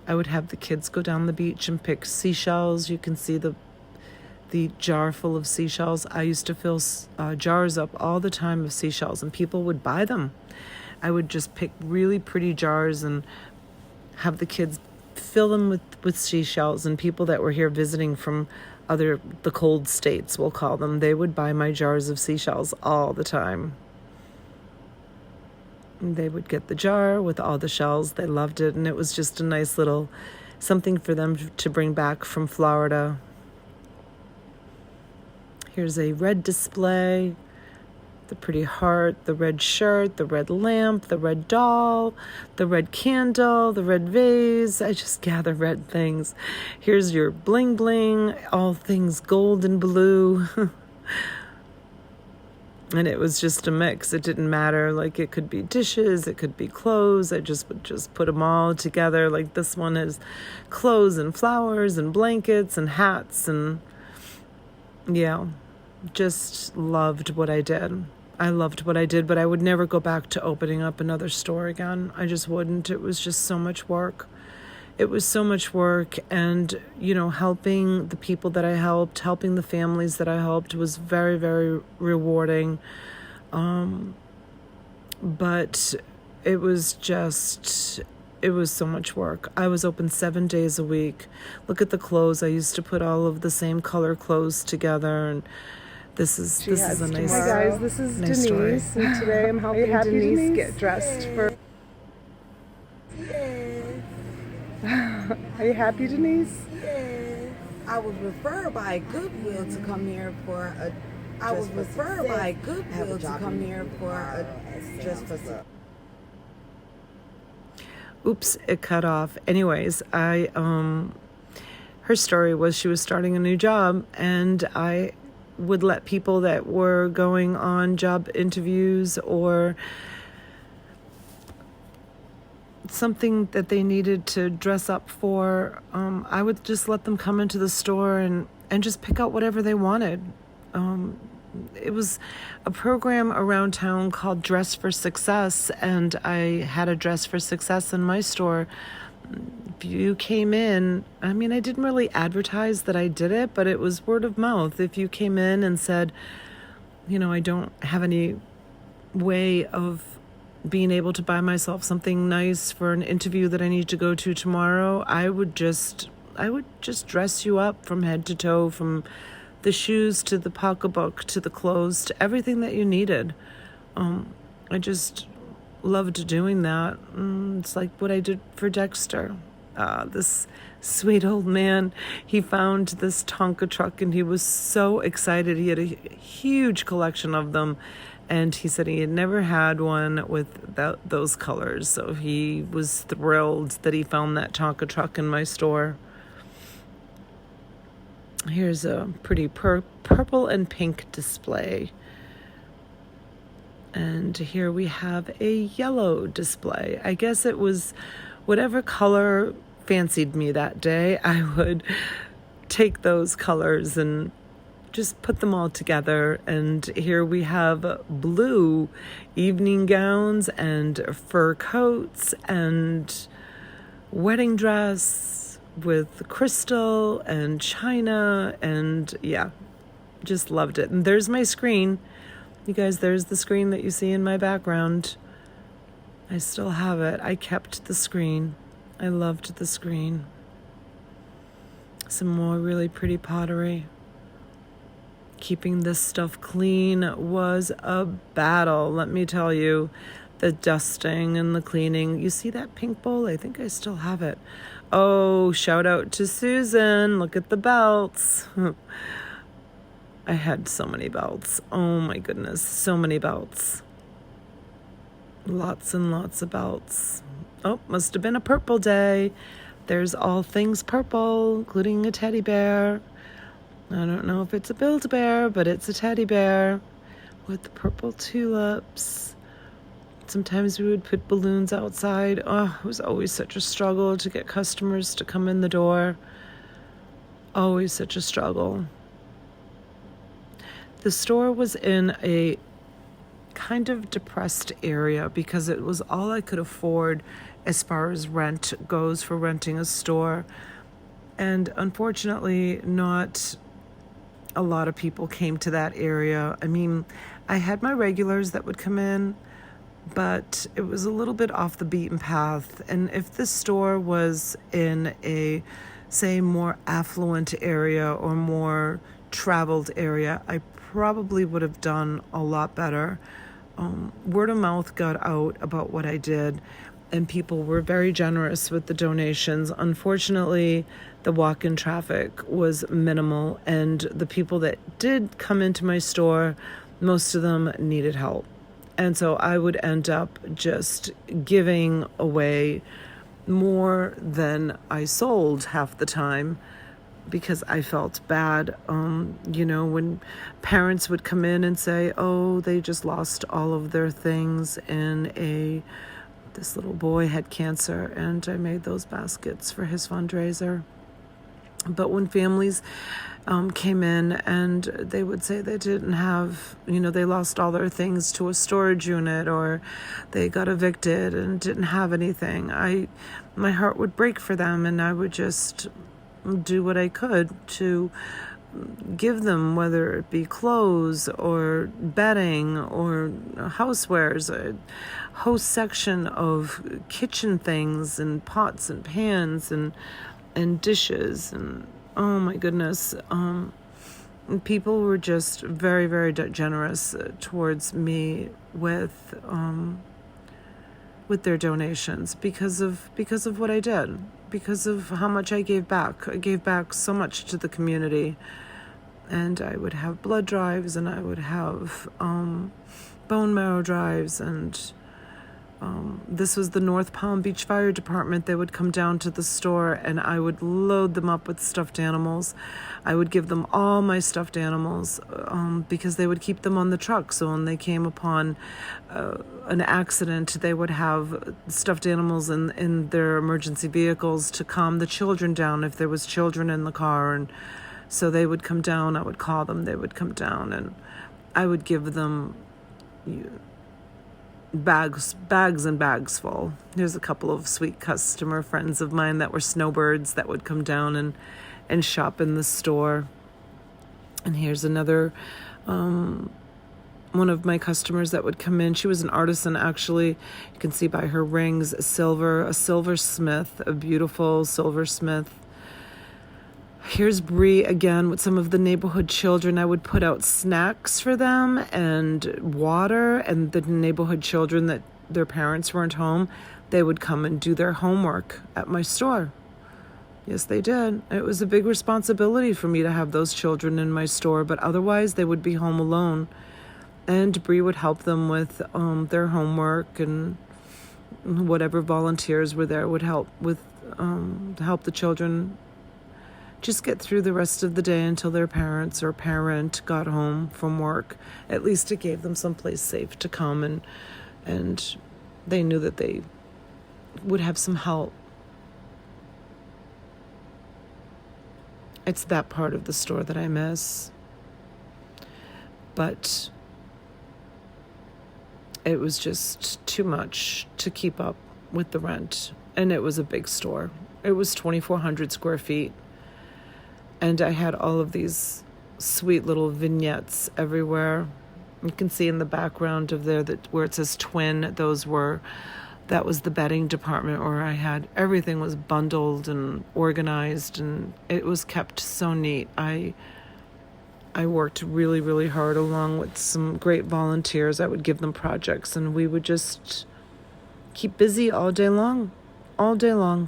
I would have the kids go down the beach and pick seashells. You can see the jar full of seashells. I used to fill jars up all the time of seashells, and people would buy them. I would just pick really pretty jars and have the kids fill them with seashells, and people that were here visiting from the cold states, we'll call them, they would buy my jars of seashells all the time. And they would get the jar with all the shells. They loved it, and it was just a nice little something for them to bring back from Florida. Here's a red display, the pretty heart, the red shirt, the red lamp, the red doll, the red candle, the red vase. I just gather red things. Here's your bling bling, all things gold and blue. And it was just a mix. It didn't matter. Like, it could be dishes, it could be clothes. I just would just put them all together. Like, this one is clothes and flowers and blankets and hats, and yeah, just loved what I did. I loved what I did, but I would never go back to opening up another store again. I just wouldn't. It was just so much work. It was so much work, and, helping the people that I helped, helping the families that I helped was very, very rewarding. But it was so much work. I was open 7 days a week. Look at the clothes. I used to put all of the same color clothes together, and this is a nice. Hi guys, this is nice Denise, story. and today I'm helping Denise get dressed for. Are you happy, Denise? Yeah. I was referred by Goodwill to come here for a. I was referred by Goodwill to come here for a dress for. Oops, it cut off. Anyways, her story was she was starting a new job, and I would let people that were going on job interviews or something that they needed to dress up for, I would just let them come into the store and just pick out whatever they wanted. It was a program around town called Dress for Success, and I had a Dress for Success in my store. If you came in, I didn't really advertise that I did it, but it was word of mouth. If you came in and said, I don't have any way of being able to buy myself something nice for an interview that I need to go to tomorrow, I would just dress you up from head to toe, from the shoes to the pocketbook to the clothes to everything that you needed. I just loved doing that. It's like what I did for Dexter. This sweet old man, he found this Tonka truck and he was so excited. He had a huge collection of them, and he said he had never had one with those colors. So he was thrilled that he found that Tonka truck in my store. Here's a pretty purple and pink display. And here we have a yellow display. I guess it was whatever color fancied me that day. I would take those colors and just put them all together. And here we have blue evening gowns and fur coats and wedding dress with crystal and china, and yeah, just loved it. And there's my screen. You guys, there's the screen that you see in my background. I still have it. I kept the screen. I loved the screen. Some more really pretty pottery. Keeping this stuff clean was a battle, let me tell you. The dusting and the cleaning. You see that pink bowl? I think I still have it. Oh, shout out to Susan. Look at the belts. I had so many belts. Oh my goodness, so many belts. Lots and lots of belts. Oh, must have been a purple day. There's all things purple, including a teddy bear. I don't know if it's a Build-A-Bear, but it's a teddy bear with purple tulips. Sometimes we would put balloons outside. Oh, it was always such a struggle to get customers to come in the door. Always such a struggle. The store was in a kind of depressed area because it was all I could afford as far as rent goes for renting a store. And unfortunately, not a lot of people came to that area. I mean, I had my regulars that would come in, but it was a little bit off the beaten path. And if this store was in a, say, more affluent area or more traveled area, I probably would have done a lot better. Word of mouth got out about what I did, and people were very generous with the donations. Unfortunately, the walk-in traffic was minimal, and the people that did come into my store, most of them needed help. And so I would end up just giving away more than I sold half the time because I felt bad. When parents would come in and say, oh, they just lost all of their things in this little boy had cancer, and I made those baskets for his fundraiser. But when families came in and they would say they didn't have, they lost all their things to a storage unit, or they got evicted and didn't have anything, my heart would break for them, and I would just do what I could to give them, whether it be clothes or bedding or housewares, a whole section of kitchen things and pots and pans and dishes, and oh my goodness, people were just very, very generous towards me with their donations because of what I did, because of how much I gave back. I gave back so much to the community, and I would have blood drives, and I would have bone marrow drives, and this was the North Palm Beach Fire Department. They would come down to the store, and I would load them up with stuffed animals. I would give them all my stuffed animals because they would keep them on the truck. So when they came upon an accident, they would have stuffed animals in their emergency vehicles to calm the children down if there was children in the car. And so they would come down. I would call them. They would come down, and I would give them bags and bags full. There's a couple of sweet customer friends of mine that were snowbirds that would come down and shop in the store. And here's another one of my customers that would come in. She was an artisan, actually. You can see by her rings, a silversmith, a beautiful silversmith. Here's Bree again with some of the neighborhood children. I would put out snacks for them and water, and the neighborhood children that their parents weren't home, they would come and do their homework at my store. Yes, they did. It was a big responsibility for me to have those children in my store, but otherwise they would be home alone. And Bree would help them with their homework, and whatever volunteers were there would help with help the children just get through the rest of the day until their parents or parent got home from work. At least it gave them someplace safe to come, and they knew that they would have some help. It's that part of the store that I miss. But it was just too much to keep up with the rent. And it was a big store. It was 2,400 square feet. And I had all of these sweet little vignettes everywhere. You can see in the background of there that where it says twin, that was the bedding department where I had everything was bundled and organized, and it was kept so neat. I worked really, really hard along with some great volunteers. I would give them projects, and we would just keep busy all day long.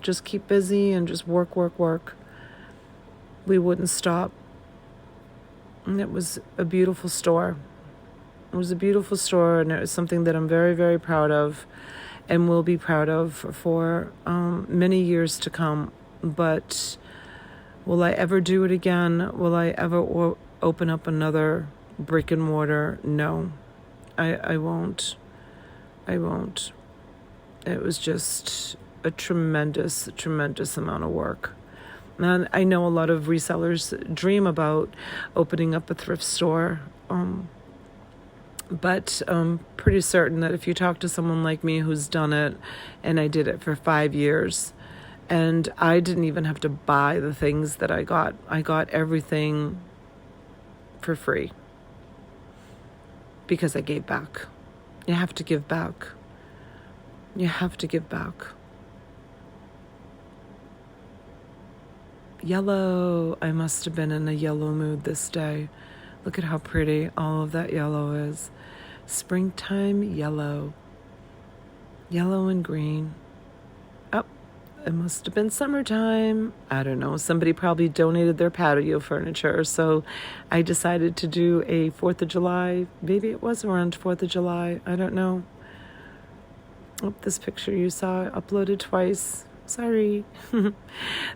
Just keep busy and just work. We wouldn't stop. And it was a beautiful store. It was a beautiful store, and it was something that I'm very, very proud of and will be proud of for many years to come. But will I ever do it again? Will I ever open up another brick and mortar? No, I won't. I won't. It was just a tremendous, tremendous amount of work. And I know a lot of resellers dream about opening up a thrift store. But I'm pretty certain that if you talk to someone like me who's done it, and I did it for 5 years, and I didn't even have to buy the things that I got everything for free because I gave back. You have to give back. You have to give back. Yellow. I must have been in a yellow mood this day. Look at how pretty all of that yellow is. Springtime yellow. Yellow and green. Oh, it must have been summertime. I don't know. Somebody probably donated their patio furniture. So I decided to do a 4th of July. Maybe it was around 4th of July. I don't know. Oh, this picture you saw uploaded twice. Sorry.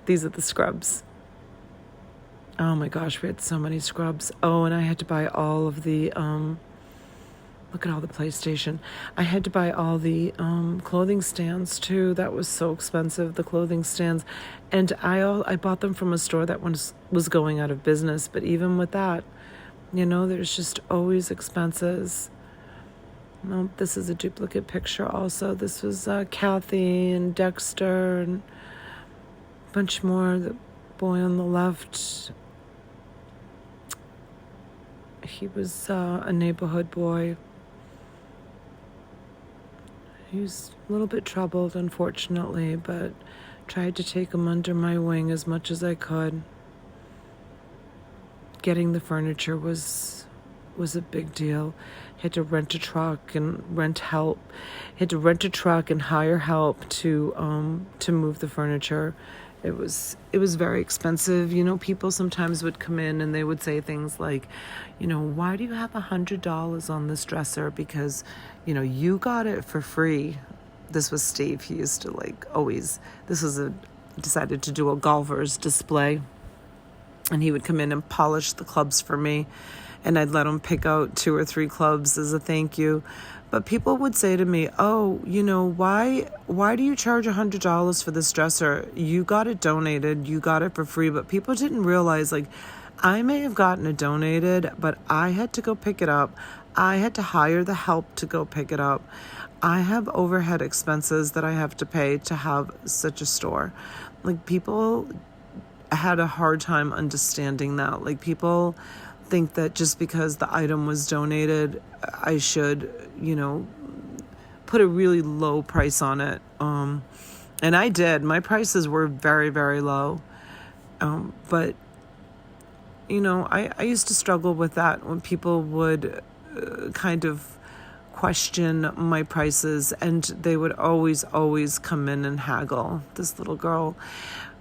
These are the scrubs. Oh my gosh, we had so many scrubs. Oh, and I had to buy all of the, look at all the PlayStation. I had to buy all the clothing stands too. That was so expensive, the clothing stands. And I bought them from a store that was going out of business. But even with that, there's just always expenses. No, this is a duplicate picture also. This was Kathy and Dexter and a bunch more. The boy on the left, he was a neighborhood boy. He was a little bit troubled, unfortunately, but tried to take him under my wing as much as I could. Getting the furniture was a big deal. Had to rent a truck and rent help. Had to rent a truck and hire help to move the furniture. It was very expensive. People sometimes would come in and they would say things like, why do you have $100 on this dresser? Because, you got it for free. This was Steve. He used to decided to do a golfer's display. And he would come in and polish the clubs for me. And I'd let him pick out 2 or 3 clubs as a thank you. But people would say to me, oh, why do you charge $100 for this dresser? You got it donated. You got it for free. But people didn't realize, I may have gotten it donated, but I had to go pick it up. I had to hire the help to go pick it up. I have overhead expenses that I have to pay to have such a store. People had a hard time understanding that. People think that just because the item was donated, I should, put a really low price on it. And I did. My prices were very, very low. But, I used to struggle with that when people would kind of question my prices, and they would always come in and haggle. This little girl,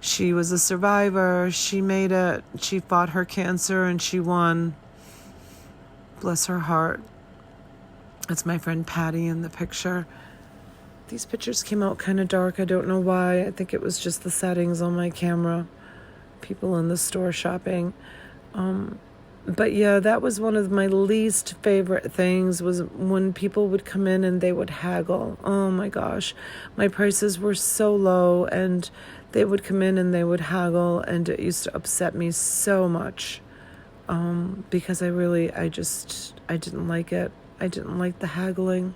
she was a survivor. She made it. She fought her cancer and she won. Bless her heart. That's my friend Patty in the picture. These pictures came out kind of dark. I don't know why. I think it was just the settings on my camera. People in the store shopping. But yeah, that was one of my least favorite things, was when people would come in and they would haggle. Oh my gosh. My prices were so low, and they would come in and they would haggle, and it used to upset me so much. Because I didn't like it. I didn't like the haggling.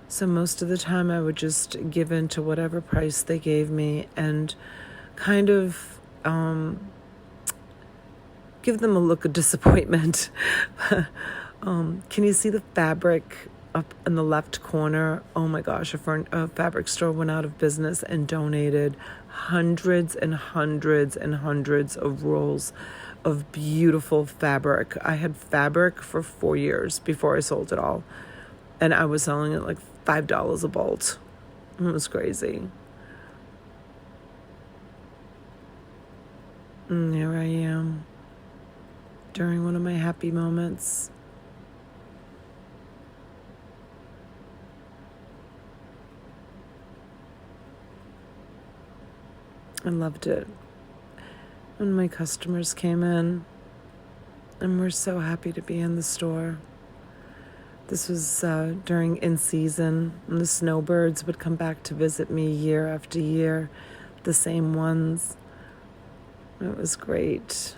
So most of the time I would just give in to whatever price they gave me and kind of give them a look of disappointment. Can you see the fabric up in the left corner? Oh my gosh, a fabric store went out of business and donated hundreds and hundreds and hundreds of rolls of beautiful fabric. I had fabric for 4 years before I sold it all. And I was selling it like $5 a bolt. It was crazy. And here I am during one of my happy moments. I loved it when my customers came in and were so happy to be in the store. This was during in season, and the snowbirds would come back to visit me year after year, the same ones. It was great.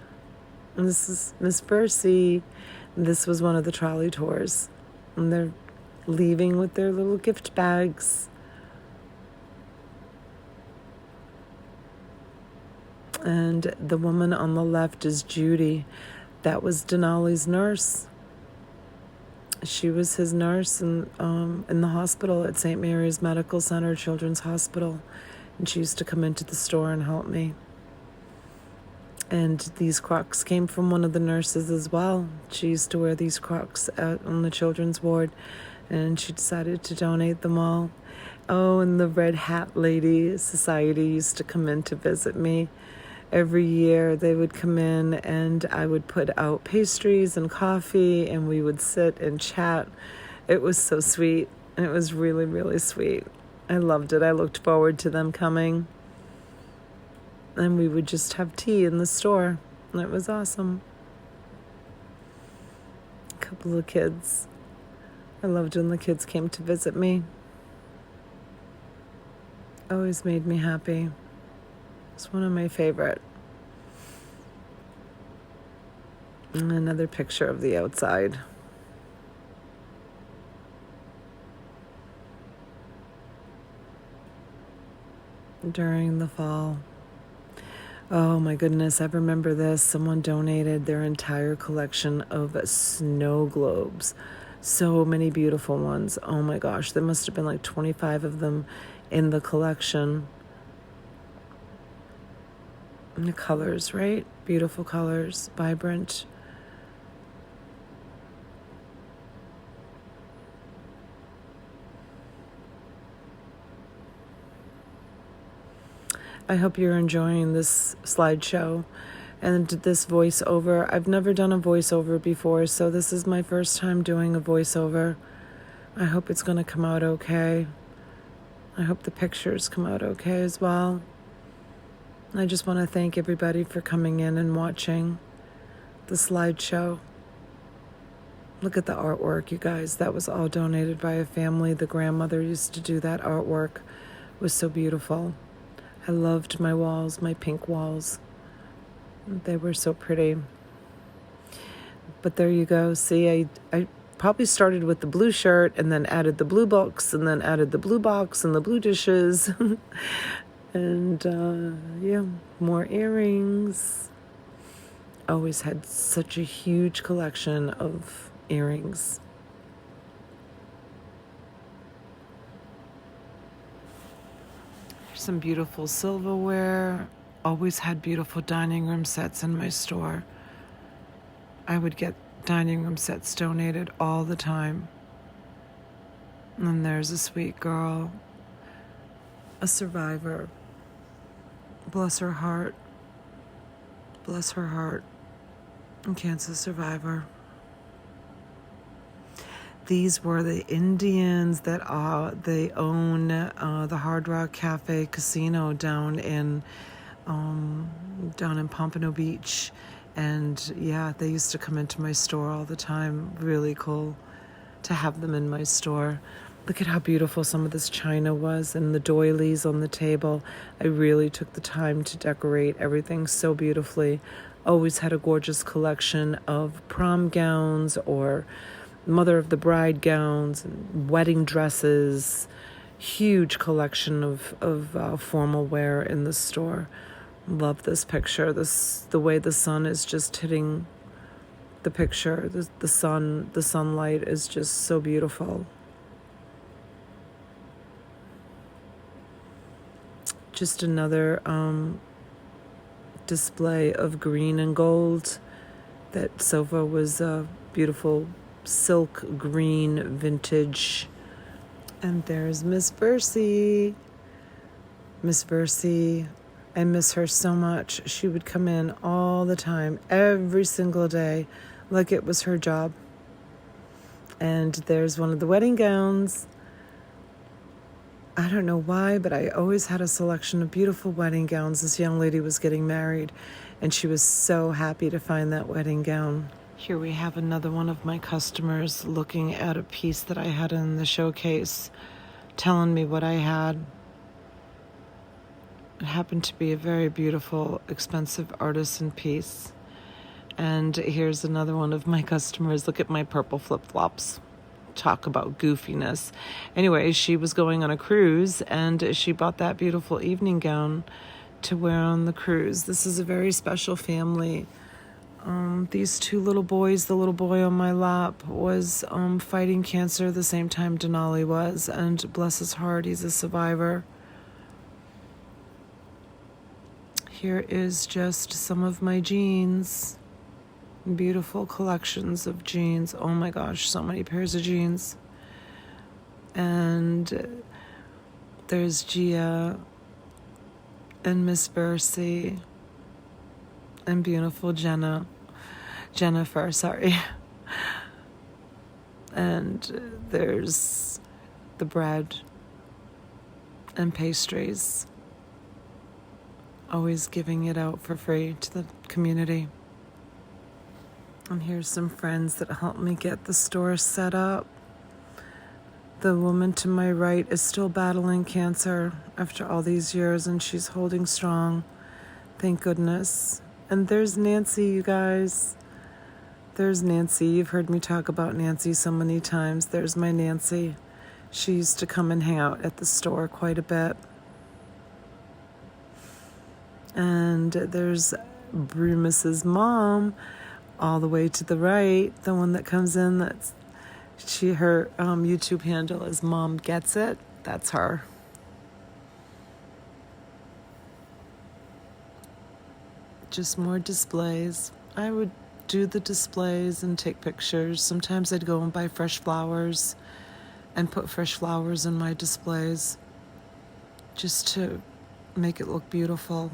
And this is Miss Percy. This was one of the trolley tours, and they're leaving with their little gift bags. And the woman on the left is Judy. That was Denali's nurse. She was his nurse in the hospital at St. Mary's Medical Center, Children's Hospital. And she used to come into the store and help me. And these Crocs came from one of the nurses as well. She used to wear these Crocs on the children's ward, and she decided to donate them all. Oh, and the Red Hat Lady Society used to come in to visit me. Every year they would come in, and I would put out pastries and coffee, and we would sit and chat. It was so sweet. It was really, really sweet. I loved it. I looked forward to them coming. And we would just have tea in the store. And it was awesome. A couple of kids. I loved when the kids came to visit me. Always made me happy. It's one of my favorite. And another picture of the outside. During the fall. Oh my goodness, I remember this. Someone donated their entire collection of snow globes. So many beautiful ones. Oh my gosh, there must have been like 25 of them in the collection. And the colors, right? Beautiful colors, vibrant. I hope you're enjoying this slideshow and this voiceover. I've never done a voiceover before, so this is my first time doing a voiceover. I hope it's going to come out okay. I hope the pictures come out okay as well. I just want to thank everybody for coming in and watching the slideshow. Look at the artwork, you guys. That was all donated by a family. The grandmother used to do that artwork. It was so beautiful. I loved my walls, my pink walls. They were so pretty. But there you go. See, I probably started with the blue shirt and then added the blue books and then added the blue box and the blue dishes. And yeah, more earrings. Always had such a huge collection of earrings. Some beautiful silverware. Always had beautiful dining room sets in my store. I would get dining room sets donated all the time. And there's a sweet girl, a survivor. Bless her heart. Bless her heart. A cancer survivor. These were the Indians that they own the Hard Rock Cafe Casino down in Pompano Beach. And yeah, they used to come into my store all the time. Really cool to have them in my store. Look at how beautiful some of this china was and the doilies on the table. I really took the time to decorate everything so beautifully. Always had a gorgeous collection of prom gowns or mother of the bride gowns and wedding dresses. Huge collection of formal wear in the store. Love this picture. The way the sun is just hitting the picture. The sunlight is just so beautiful. Just another display of green and gold. That sofa was a beautiful silk green vintage. And there's Miss Percy. Miss Percy I miss her so much. She would come in all the time, every single day, like it was her job. And there's one of the wedding gowns. I don't know why, but I always had a selection of beautiful wedding gowns. This young lady was getting married, and she was so happy to find that wedding gown. Here we have another one of my customers looking at a piece that I had in the showcase, telling me what I had. It happened to be a very beautiful, expensive artisan piece. And here's another one of my customers. Look at my purple flip-flops. Talk about goofiness. Anyway, she was going on a cruise, and she bought that beautiful evening gown to wear on the cruise. This is a very special family. These two little boys, the little boy on my lap was fighting cancer the same time Denali was, and bless his heart, he's a survivor. Here is just some of my jeans. Beautiful collections of jeans. Oh my gosh, so many pairs of jeans. And there's Gia and Miss Percy and beautiful Jennifer, sorry. And there's the bread and pastries. Always giving it out for free to the community. And here's some friends that helped me get the store set up. The woman to my right is still battling cancer after all these years, and she's holding strong. Thank goodness. And there's Nancy, you guys. There's Nancy. You've heard me talk about Nancy so many times. There's my Nancy. She used to come and hang out at the store quite a bit. And there's Brumus's mom, all the way to the right, the one that comes in. That's her YouTube handle is Mom Gets It. That's her. Just more displays. I would do the displays and take pictures. Sometimes I'd go and buy fresh flowers and put fresh flowers in my displays just to make it look beautiful.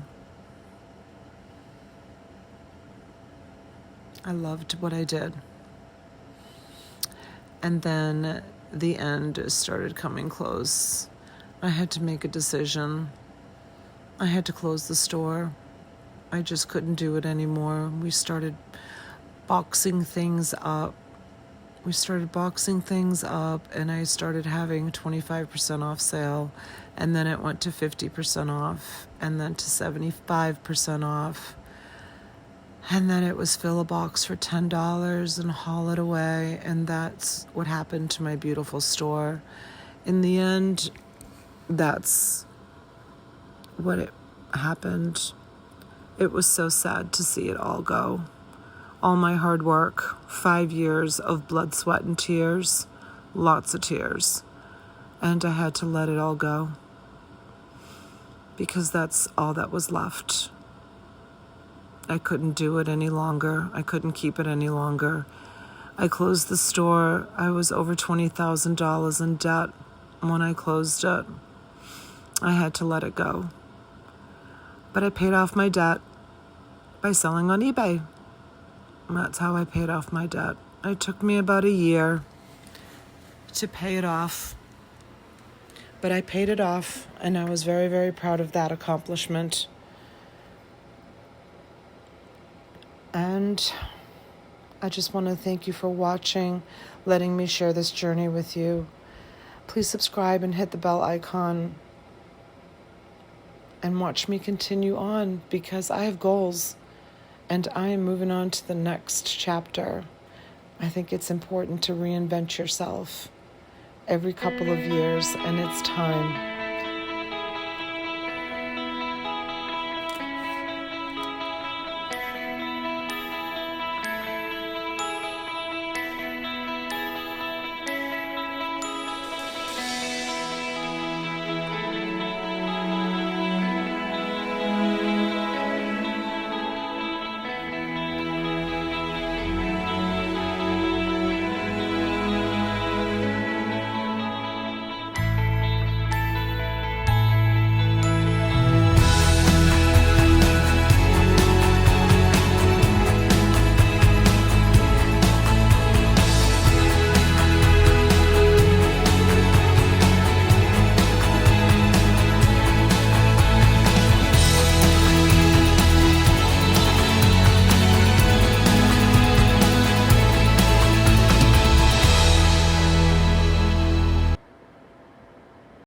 I loved what I did. And then the end started coming close. I had to make a decision. I had to close the store. I just couldn't do it anymore. We started boxing things up. And I started having 25% off sale. And then it went to 50% off. And then to 75% off. And then it was fill a box for $10 and haul it away. And that's what happened to my beautiful store. In the end, that's what it happened. It was so sad to see it all go. All my hard work, 5 years of blood, sweat, and tears, lots of tears. And I had to let it all go. Because that's all that was left. I couldn't do it any longer. I couldn't keep it any longer. I closed the store. I was over $20,000 in debt when I closed it. I had to let it go. But I paid off my debt by selling on eBay. And that's how I paid off my debt. It took me about a year to pay it off. But I paid it off, and I was very, very proud of that accomplishment. And I just want to thank you for watching, letting me share this journey with you. Please subscribe and hit the bell icon and watch me continue on, because I have goals and I am moving on to the next chapter. I think it's important to reinvent yourself every couple of years, and it's time.